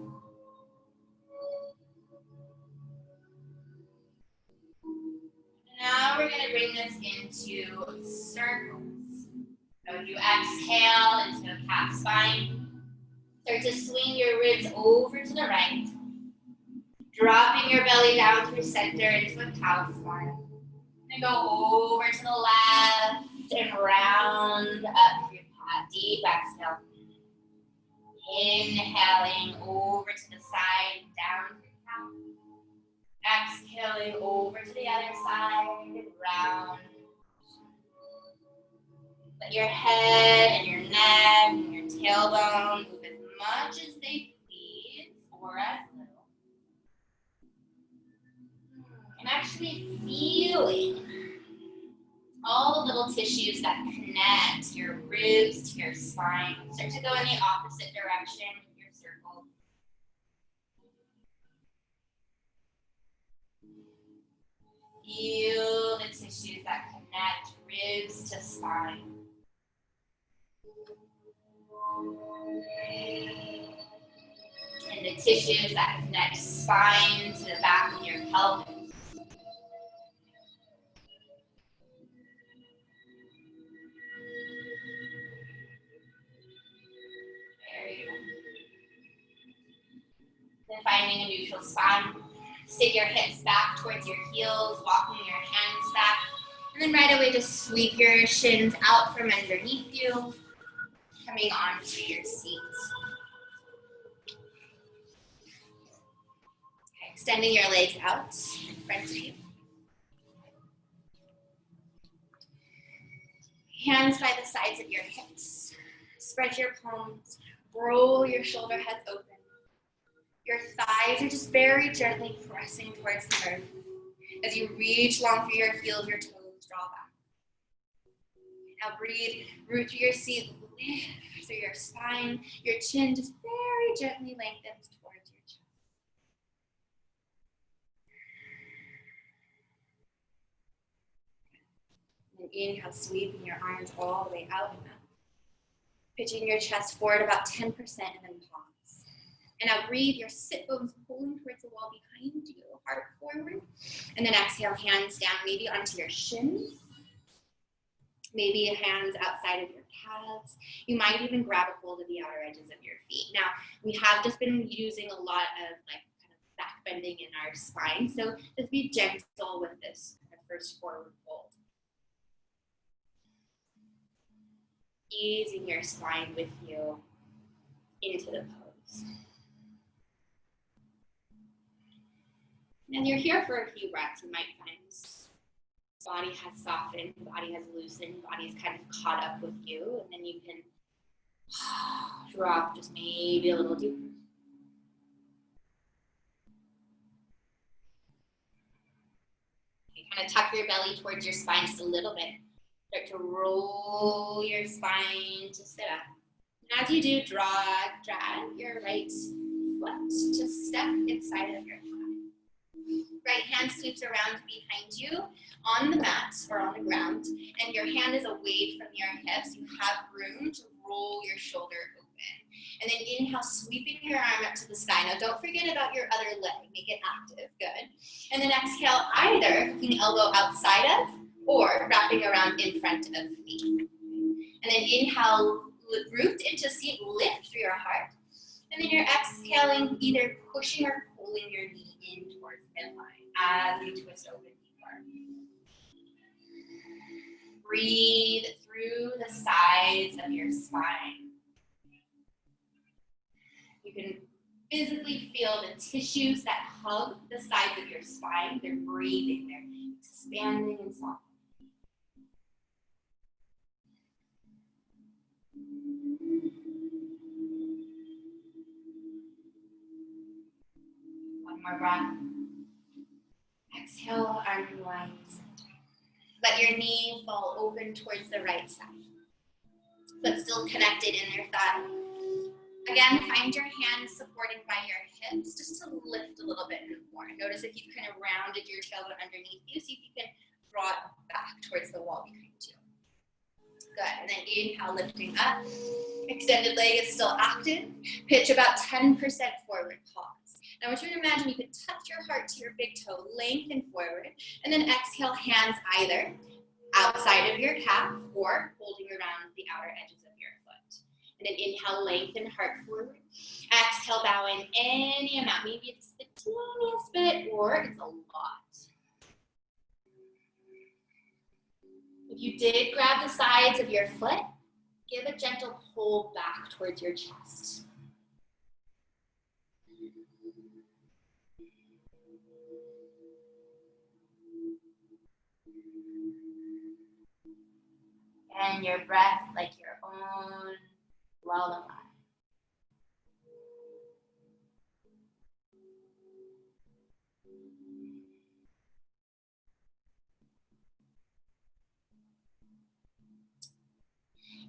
Now we're going to bring this into circles. So you exhale into a cat spine. Start to swing your ribs over to the right. Dropping your belly down through center into a cow spine. And go over to the left and round up your cat. Deep exhale. Inhaling over to the side, down to the cow. Exhaling over to the other side, round. Let your head and your neck and your tailbone move as much as they please, or as little. And actually feeling all the little tissues that connect your ribs to your spine. Start to go in the opposite direction with your circle. Feel the tissues that connect ribs to spine. And the tissues that connect spine to the back of your pelvis. Very good. Then finding a neutral spine. Stick your hips back towards your heels, walking your hands back. And then right away just sweep your shins out from underneath you, coming onto your seat. Okay, extending your legs out in front of you. Hands by the sides of your hips. Spread your palms. Roll your shoulder heads open. Your thighs are just very gently pressing towards the earth. As you reach long through your heels, your toes draw back. Now breathe, root through your seat, lift through your spine. Your chin just very gently lengthens towards your chest. And inhale, sweeping your arms all the way out and up. Pitching your chest forward about 10% and then pause. And now breathe, your sit bones pulling towards the wall behind you, heart forward. And then exhale, hands down, maybe onto your shins. Maybe hands outside of your calves. You might even grab a hold of the outer edges of your feet. Now, we have just been using a lot of like kind of back bending in our spine. So just be gentle with this kind of first forward fold. Easing your spine with you into the pose. And you're here for a few breaths. You might find body has softened, body has loosened, body's kind of caught up with you, and then you can drop just maybe a little deeper. kind of tuck your belly towards your spine just a little bit. Start to roll your spine to sit up. And as you do, drag your right foot to step inside of your thigh. Right hand sweeps around behind you on the mat or on the ground, and your hand is away from your hips. You have room to roll your shoulder open. And then inhale, sweeping your arm up to the sky. Now don't forget about your other leg. Make it active. Good. And then exhale, either hooking elbow outside of or wrapping around in front of me. And then inhale, root into seat, lift through your heart. And then you're exhaling, either pushing or pulling your knee in towards midline as you twist open deeper. Breathe through the sides of your spine. You can physically feel the tissues that hug the sides of your spine. They're breathing, they're expanding and softening. One more breath. Exhale, unwind. Let your knee fall open towards the right side, but still connected in your thigh. Again, find your hands supporting by your hips, just to lift a little bit more. Notice if you've kind of rounded your tailbone underneath you, see if you can draw it back towards the wall behind you. Good, and then inhale, lifting up. Extended leg is still active. Pitch about 10% forward, pause. Now I want you to imagine you could touch your heart to your big toe, lengthen forward, and then exhale, hands either outside of your calf or holding around the outer edges of your foot. And then inhale, lengthen heart forward. Exhale, bow in any amount. Maybe it's the teeniest bit or it's a lot. If you did grab the sides of your foot, give a gentle pull back towards your chest. And your breath like your own lullaby.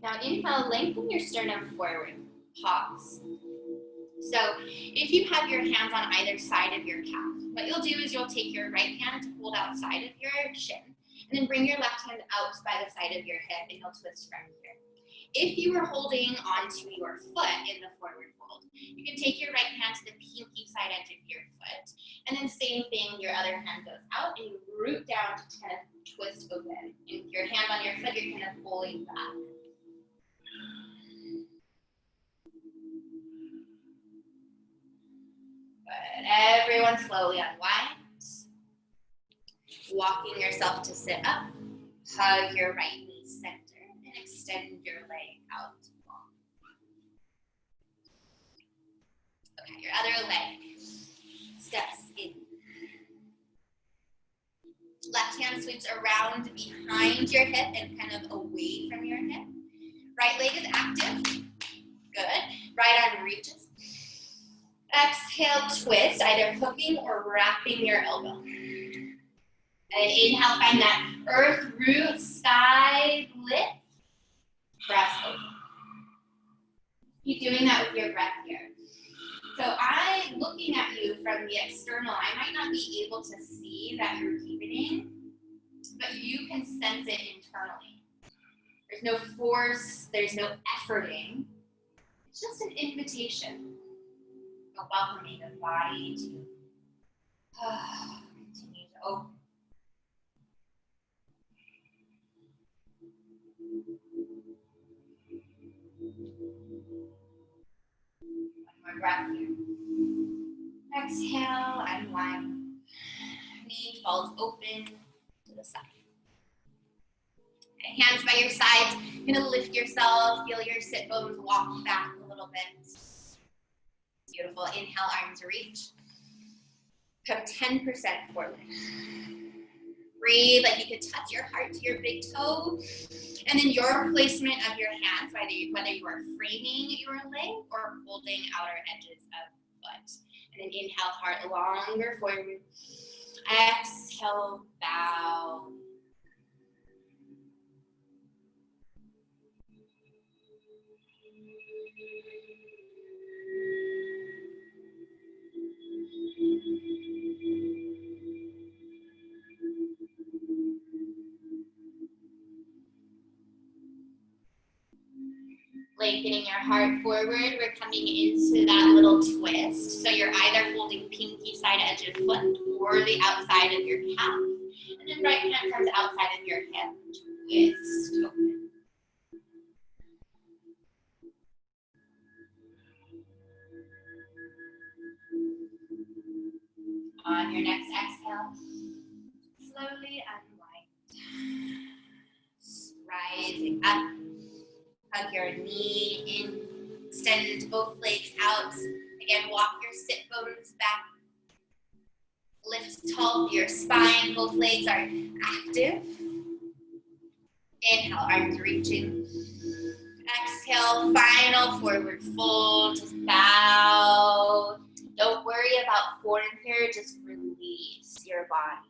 Now inhale, lengthen your sternum forward. Pause. So if you have your hands on either side of your calf, what you'll do is you'll take your right hand to hold outside of your shin, and then bring your left hand out by the side of your hip, and you'll twist from here. If you were holding onto your foot in the forward fold, you can take your right hand to the pinky side edge of your foot, and then same thing, your other hand goes out, and you root down to kind of twist open. And with your hand on your foot, you're kind of pulling back. Good. Everyone slowly unwinds. Walking yourself to sit up. Hug your right knee center and extend your leg out long. Okay, your other leg steps in. Left hand sweeps around behind your hip and kind of away from your hip. Right leg is active. Good. Right arm reaches. Exhale, twist, either hooking or wrapping your elbow. And inhale, find that earth root, sky lift, press open. Keep doing that with your breath here. So I, looking at you from the external, I might not be able to see that you're deepening, but you can sense it internally. There's no force, there's no efforting. It's just an invitation, a welcoming the body to continue to open. One more breath here. Exhale, unwind. Knee falls open to the side. Okay, hands by your sides. You're gonna lift yourself, feel your sit bones walk back a little bit. Beautiful. Inhale, arms reach. Come 10% forward. Breathe like you could touch your heart to your big toe. And then your placement of your hands, whether you are framing your leg or holding outer edges of the foot. And then inhale, heart longer forward. Exhale, bow. Lengthening your heart forward, we're coming into that little twist. So you're either holding pinky side edge of foot or the outside of your calf. And then right hand comes outside of your hip. Twist open. On your next exhale, slowly unwind. Rising up. Hug your knee in, extend both legs out. Again, walk your sit bones back. Lift tall through your spine, both legs are active. Inhale, arms reaching. Exhale, final forward fold, just bow. Don't worry about form here, just release your body.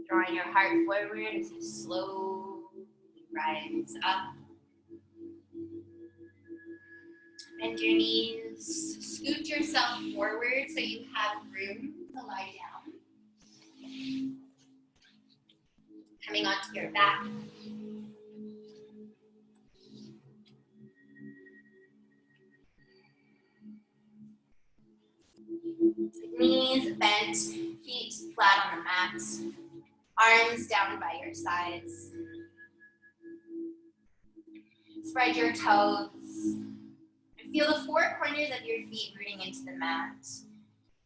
Drawing your heart forward as you slowly rise up. Bend your knees, scoot yourself forward so you have room to lie down. Coming onto your back. Knees bent, feet flat on the mat. Arms down by your sides. Spread your toes. And feel the four corners of your feet rooting into the mat.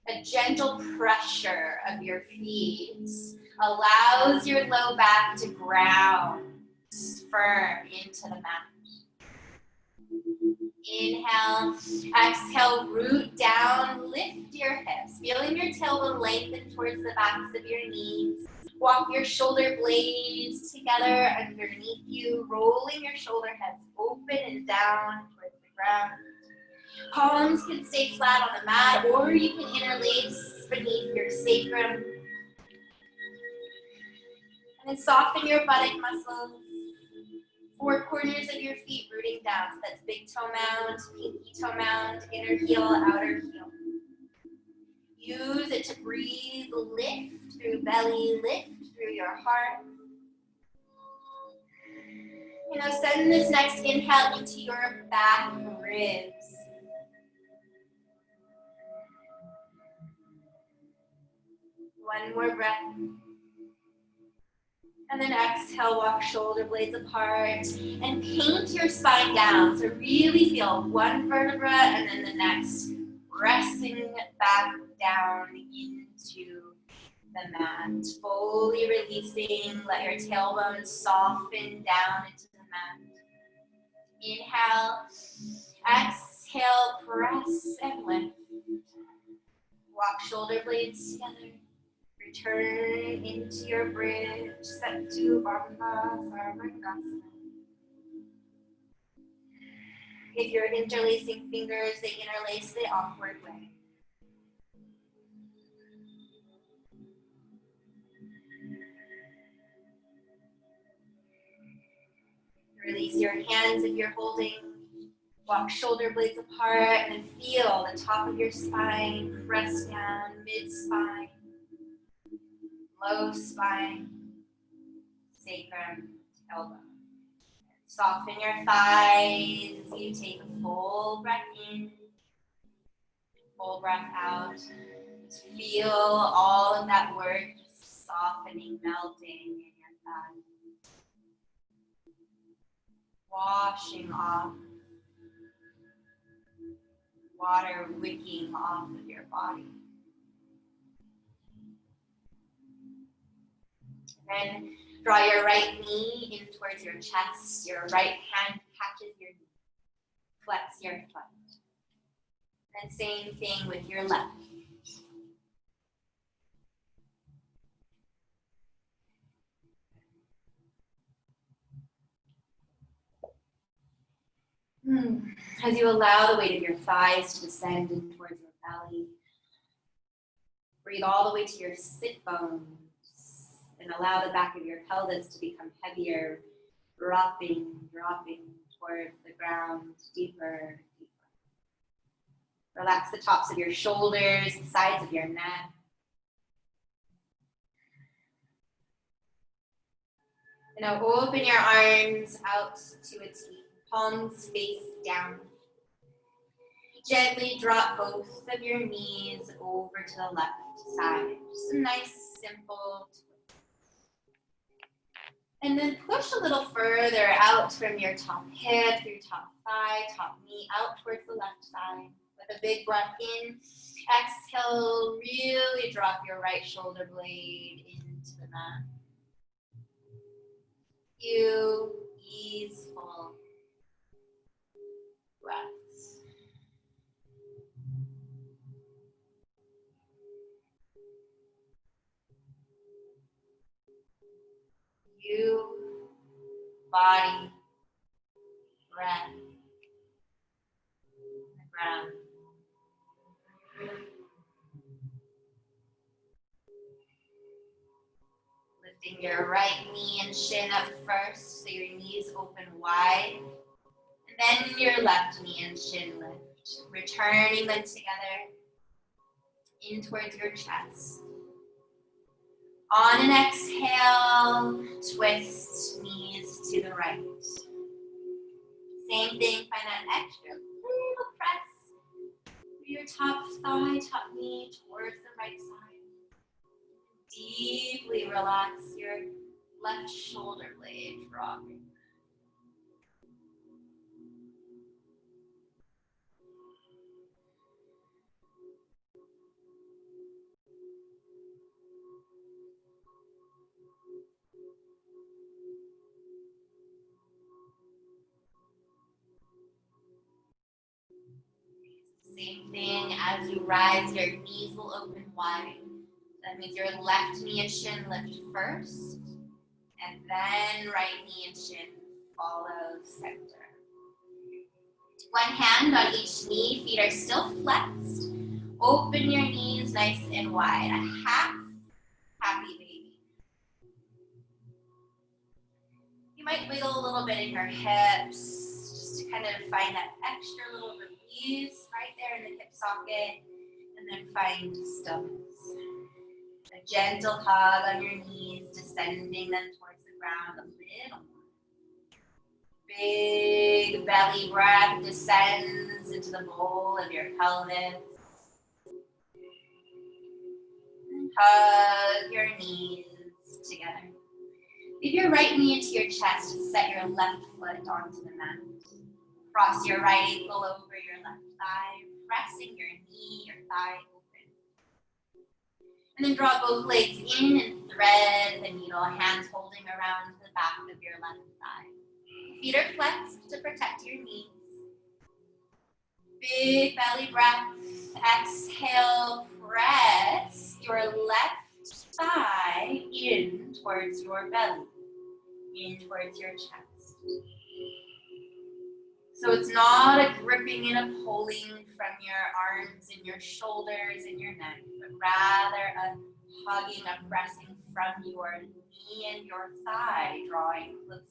A gentle pressure of your feet allows your low back to ground firm into the mat. Inhale, exhale, root down, lift your hips. Feeling your tailbone lengthen towards the backs of your knees. Walk your shoulder blades together underneath you, rolling your shoulder heads open and down towards the ground. Palms can stay flat on the mat, or you can interlace beneath your sacrum. And then soften your buttock muscles. Four corners of your feet rooting down. So that's big toe mound, pinky toe mound, inner heel, outer heel. Use it to breathe, lift through belly, lift through your heart. You know, send this next inhale into your back ribs. One more breath. And then exhale, walk shoulder blades apart and paint your spine down. So really feel one vertebra and then the next, pressing back down into the mat. Fully releasing, let your tailbone soften down into the mat. Inhale, exhale, press and lift. Walk shoulder blades together. Return into your bridge, set to savasanaaaaah. If you're interlacing fingers, they interlace the awkward way. Release your hands if you're holding. Walk shoulder blades apart and feel the top of your spine press down, mid-spine. Low spine, sacrum, tailbone. Soften your thighs as you take a full breath in, full breath out. Just feel all of that work just softening, melting in your thighs. Washing off, water wicking off of your body. Then draw your right knee in towards your chest. Your right hand catches your knee. Flex your foot. And same thing with your left. As you allow the weight of your thighs to descend in towards your belly, breathe all the way to your sit bones and allow the back of your pelvis to become heavier, dropping towards the ground, deeper, deeper. Relax the tops of your shoulders, the sides of your neck. And now open your arms out to a T, palms face down. Gently drop both of your knees over to the left side. Just a nice, simple twist. And then push a little further out from your top hip, through top thigh, top knee, out towards the left side. With a big breath in, exhale, really drop your right shoulder blade into the mat. Few easeful breaths. You, body, breath, the ground. Lifting your right knee and shin up first, so your knees open wide. And then your left knee and shin lift, returning them together in towards your chest. On an exhale, twist knees to the right. Same thing, find that extra little press through your top thigh, top knee towards the right side. Deeply relax your left shoulder blade, dropping. Same thing, as you rise, your knees will open wide. That means your left knee and shin lift first, and then right knee and shin follow center. One hand on each knee, feet are still flexed. Open your knees nice and wide, a half happy baby. You might wiggle a little bit in your hips, just to kind of find that extra little release right there in the hip socket, and then find stillness. A gentle hug on your knees, descending them towards the ground a little more. Big belly breath descends into the bowl of your pelvis. And hug your knees together. Leave your right knee into your chest to set your left foot onto the mat. Cross your right ankle over your left thigh, pressing your knee or thigh open. And then draw both legs in and thread the needle, hands holding around the back of your left thigh. Feet are flexed to protect your knees. Big belly breath. Exhale, press your left thigh in towards your belly, in towards your chest. So it's not a gripping and a pulling from your arms and your shoulders and your neck, but rather a hugging, a pressing from your knee and your thigh, drawing closer.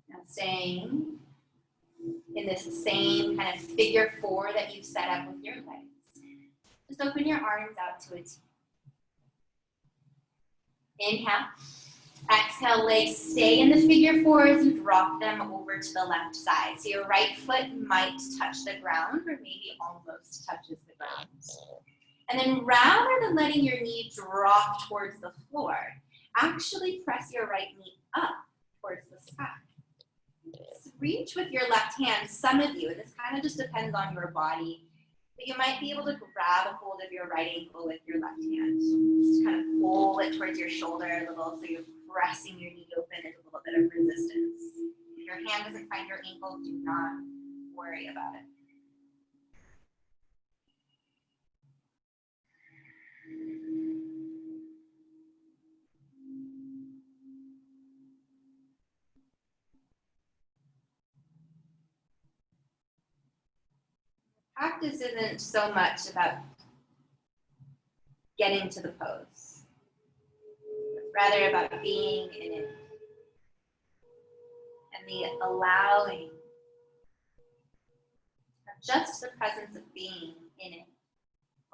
Now staying in this same kind of figure four that you've set up with your legs. Just open your arms out to a T. Inhale. Exhale, legs stay in the figure four as you drop them over to the left side. So your right foot might touch the ground or maybe almost touches the ground. And then rather than letting your knee drop towards the floor, actually press your right knee up towards the sky. Reach with your left hand, some of you, and this kind of just depends on your body, but you might be able to grab a hold of your right ankle with your left hand. Just kind of pull it towards your shoulder a little so you're pressing your knee open. There's a little bit of resistance. If your hand doesn't find your ankle, do not worry about it. Practice isn't so much about getting to the pose, but rather about being in it and the allowing of just the presence of being in it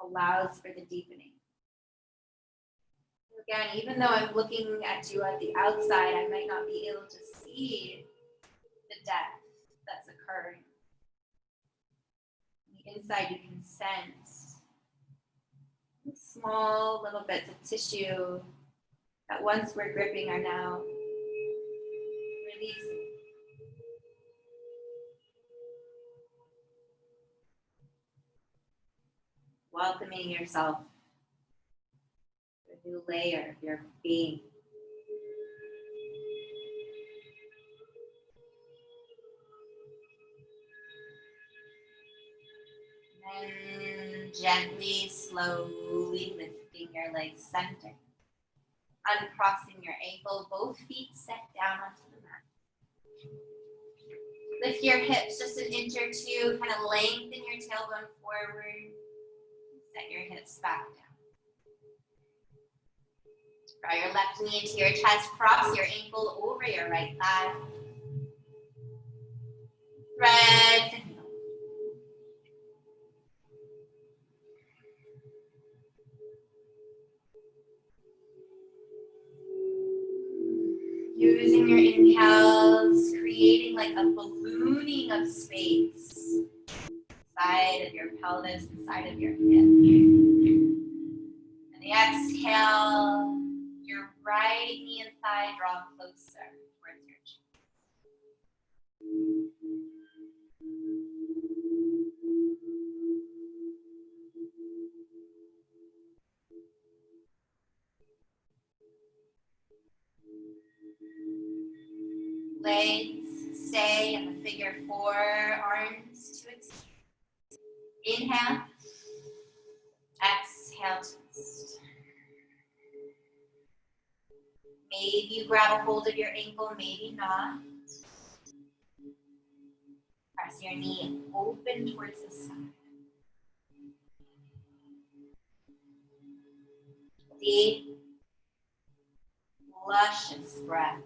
allows for the deepening. Again, even though I'm looking at you at the outside, I might not be able to see the depth that's occurring. On the inside, you can sense small little bits of tissue that once we're gripping are now releasing. Welcoming yourself to a new layer of your being. And gently, slowly lifting your legs center. Uncrossing your ankle, both feet set down onto the mat. Lift your hips just an inch or two, kind of lengthen your tailbone forward. Set your hips back down. Draw your left knee into your chest, cross your ankle over your right thigh. Thread the needle. Using your inhales, creating like a ballooning of space. Side of your pelvis, the side of your hip. And the exhale, your right knee and thigh draw closer towards your chest. Legs stay in the figure four, arms to extend. Inhale, exhale, twist. Maybe you grab a hold of your ankle, maybe not. Press your knee open towards the sky. Deep, luscious breath.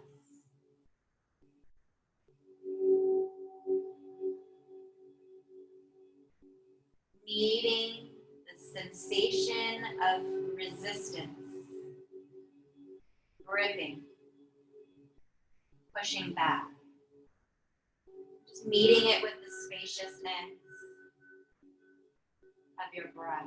Meeting the sensation of resistance, gripping, pushing back. Just meeting it with the spaciousness of your breath.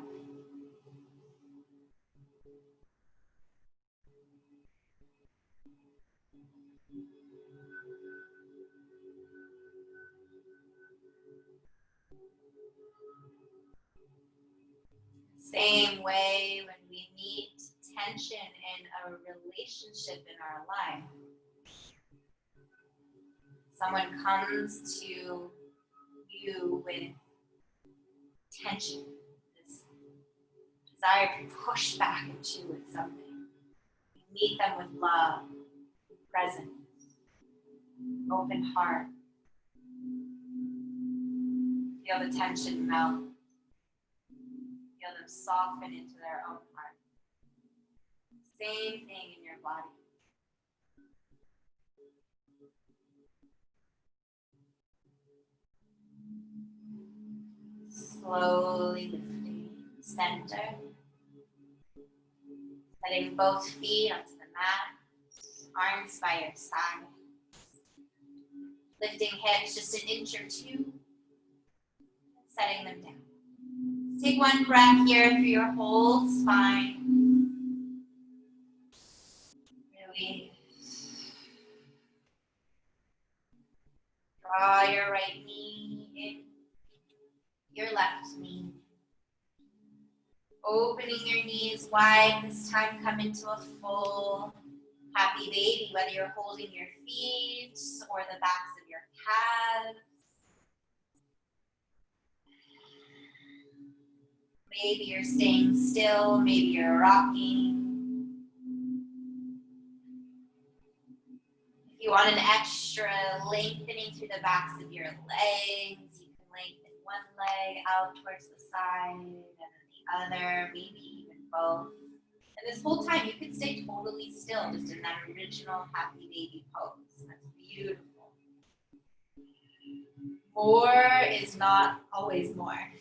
Same way when we meet tension in a relationship in our life. Someone comes to you with tension, this desire to push back into it something. You meet them with love, presence, open heart. Feel the tension melt. Feel them soften into their own heart. Same thing in your body. Slowly lifting, center. Setting both feet onto the mat, arms by your side. Lifting hips just an inch or two, setting them down. Take one breath here through your whole spine. Release. Draw your right knee in, your left knee. Opening your knees wide, this time come into a full happy baby, whether you're holding your feet or the backs of your calves. Maybe you're staying still, maybe you're rocking. If you want an extra lengthening through the backs of your legs, you can lengthen one leg out towards the side and then the other, maybe even both. And this whole time you could stay totally still, just in that original happy baby pose. That's beautiful. More is not always more.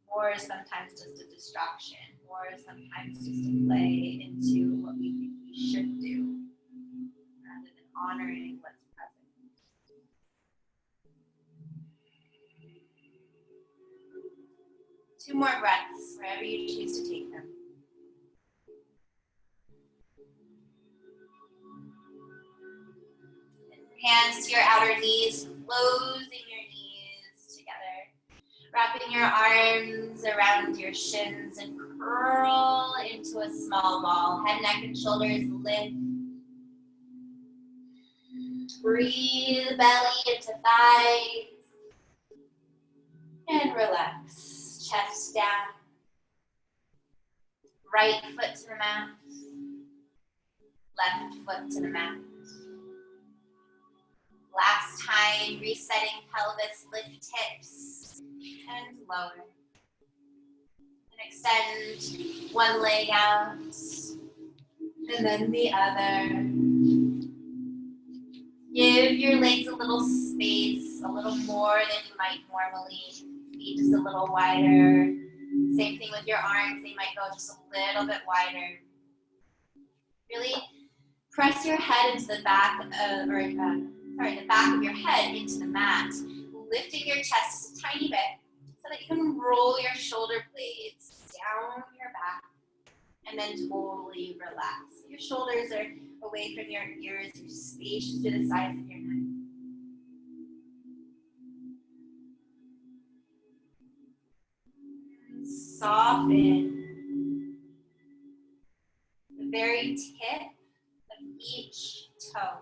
More is sometimes just a distraction. More is sometimes just a play into what we think we should do, rather than honoring what's present. Two more breaths, wherever you choose to take them. Hands to your outer knees, closing your knees together. Wrapping your arms around your shins and curl into a small ball. Head, neck, and shoulders lift. Breathe belly into thighs. And relax. Chest down. Right foot to the mat. Left foot to the mat. Last time, resetting pelvis, lift hips and lower. And extend one leg out and then the other. Give your legs a little space, a little more than you might normally. Feet just a little wider. Same thing with your arms, they might go just a little bit wider. Really press your head into the back of, the back of your head into the mat, lifting your chest just a tiny bit so that you can roll your shoulder blades down your back and then totally relax. Your shoulders are away from your ears, you're spacious to the sides of your neck. And soften the very tip of each toe.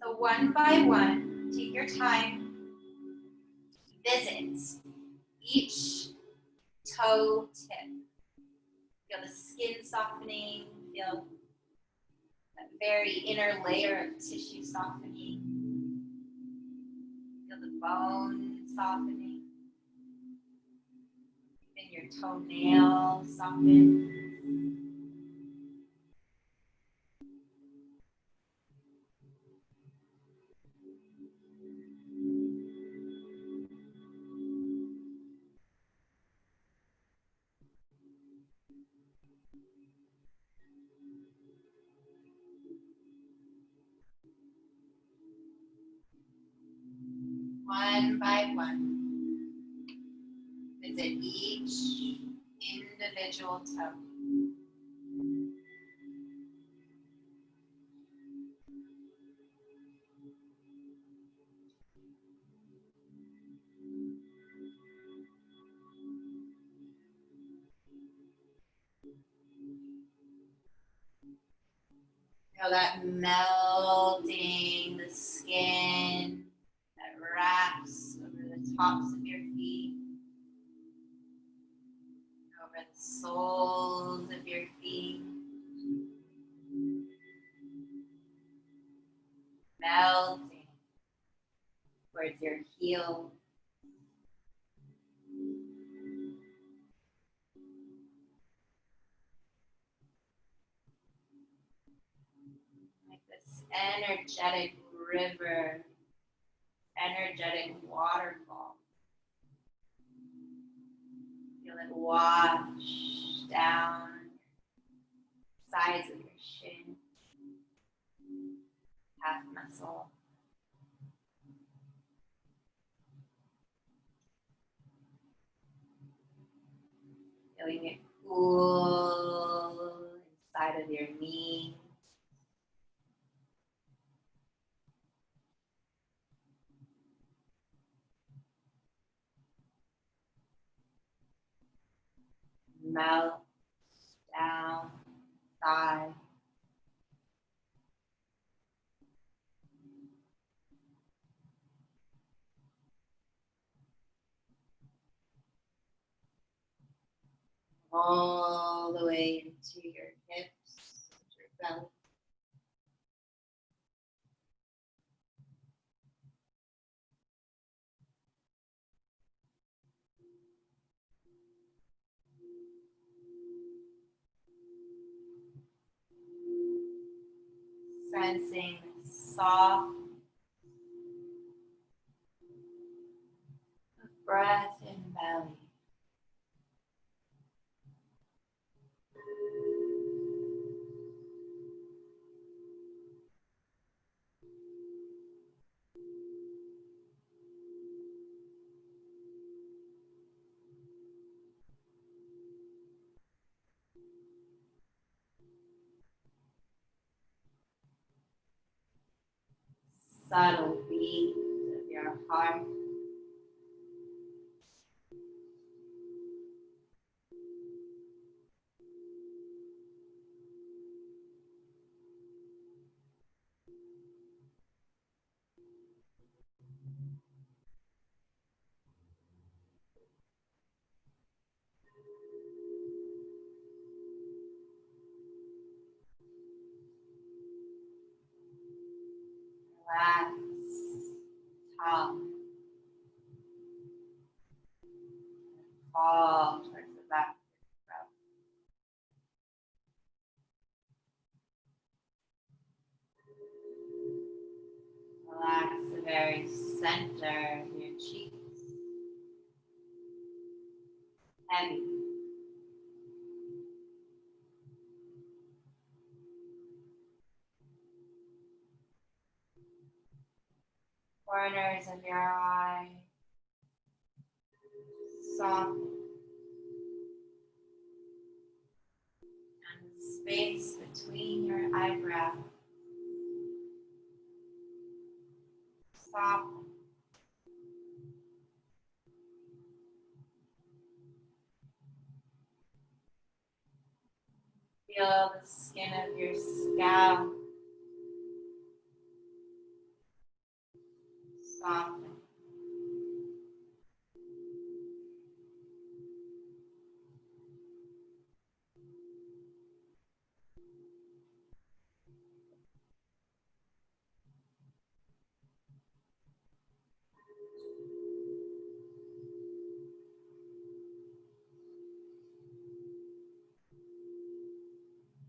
So one by one, take your time, visit each toe tip. Feel the skin softening, feel that very inner layer of tissue softening. Feel the bone softening. Even your toenails soften. One by one, visit each individual toe. Feel that melting the skin that wraps over the tops of your feet, over the soles of your feet, melting towards your heel. Like this energetic river, energetic waterfall. Feel it wash down sides of your shin, calf muscle. Feeling it cool inside of your knee. Melt down thigh. all the way into your hips, your belly. Sensing the soft breath in belly. Subtle beat of your heart. Relax, top, fall towards the back of your throat. Relax the very center of your cheeks. Heavy. Corners of your eye. Soft. And the space between your eyebrows. Soft. Feel the skin of your scalp soften.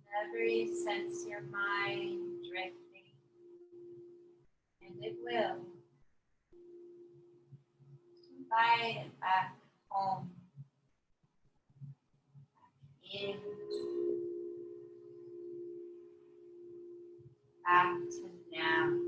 Whenever you sense your mind drifting, and it will, invite it back home, in, back to now.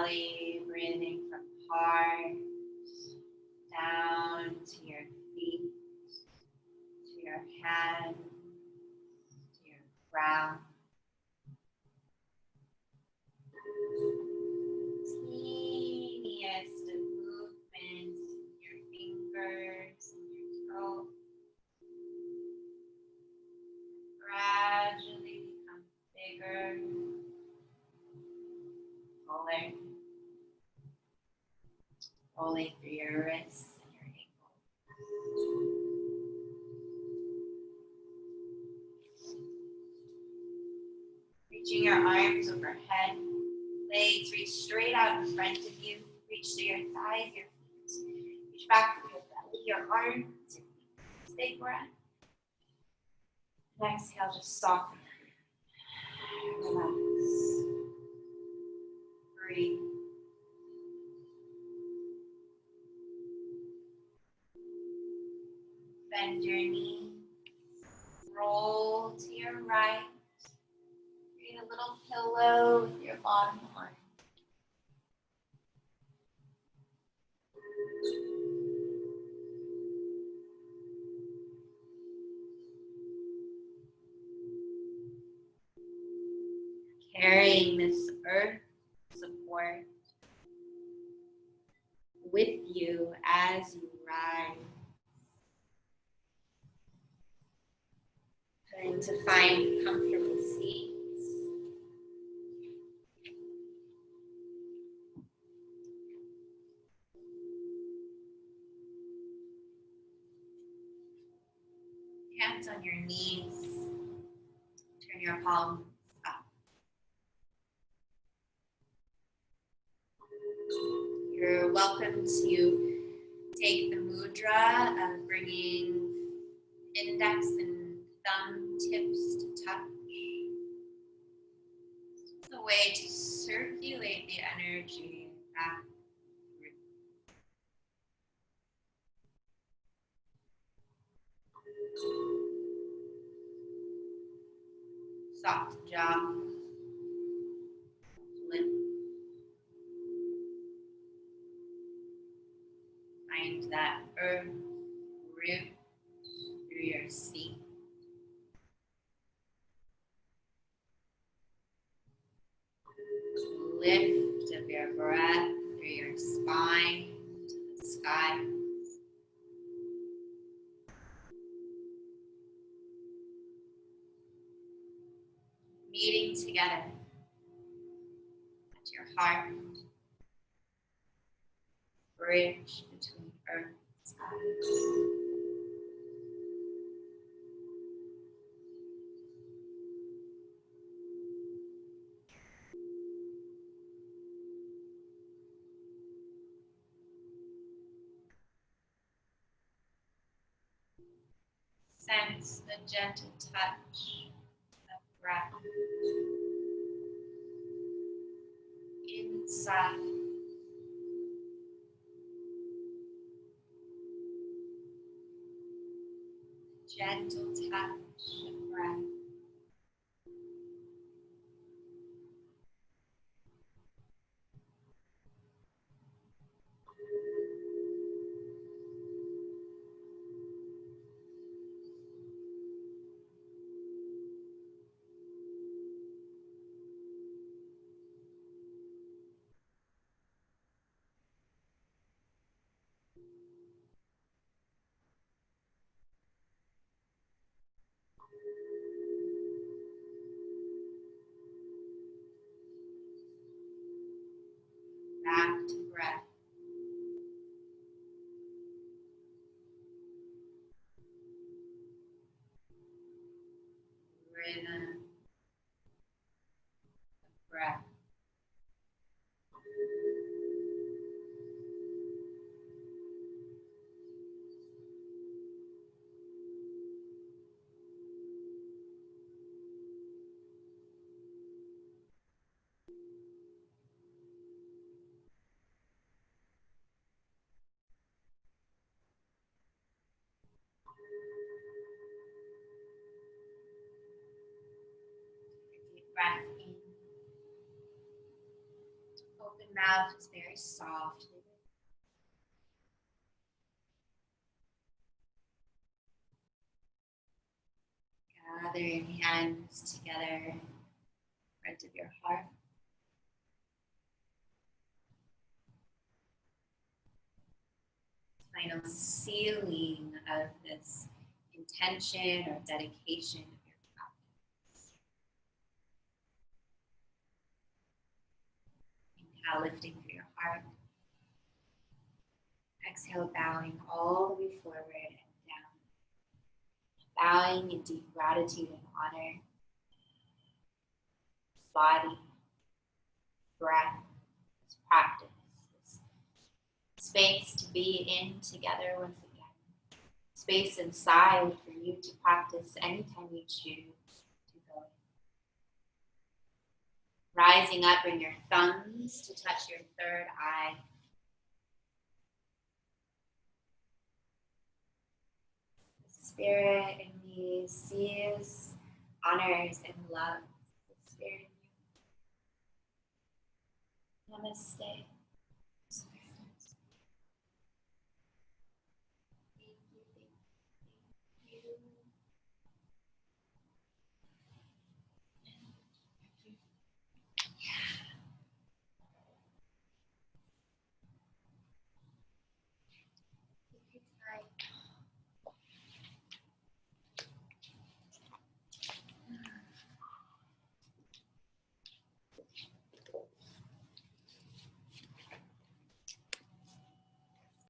belly, breathing from heart down to your feet, to your hands, to your brow. Teeniest of movements in your fingers and your throat gradually become bigger, fuller, rolling through your wrists and your ankles. Reaching your arms overhead, legs reach straight out in front of you. Reach through your thighs, your feet. Reach back through your belly, your arms, your feet. Big breath. And exhale, just soften. Relax. Breathe. Bend your knees. Roll to your right. Create a little pillow with your bottom arm. Carrying this earth support with you as you rise. Trying to find comfortable seats. Hands on your knees. Turn your palms up. You're welcome to take the mudra of bringing index and thumb tips to touch. It's a way to circulate the energy back through. Soft jaw, lip. Find that earth root through your seat. Lift of your breath through your spine to the sky. Meeting together at your heart, bridge between earth and sky. Sense the gentle touch of breath inside. Gentle touch of breath. Back to breath. Rhythm of breath. Deep breath in. Open mouth is very soft. Gather your hands together in front of your heart. Final sealing of this intention or dedication of your practice. Inhale, lifting through your heart. Exhale, bowing all the way forward and down. Bowing in deep gratitude and honor. Body, breath, this practice, this space to be in together once again. Space inside for you to practice anytime you choose to go. Rising up, bring your thumbs to touch your third eye. The Spirit in me sees, honors, and loves the Spirit in you. Namaste.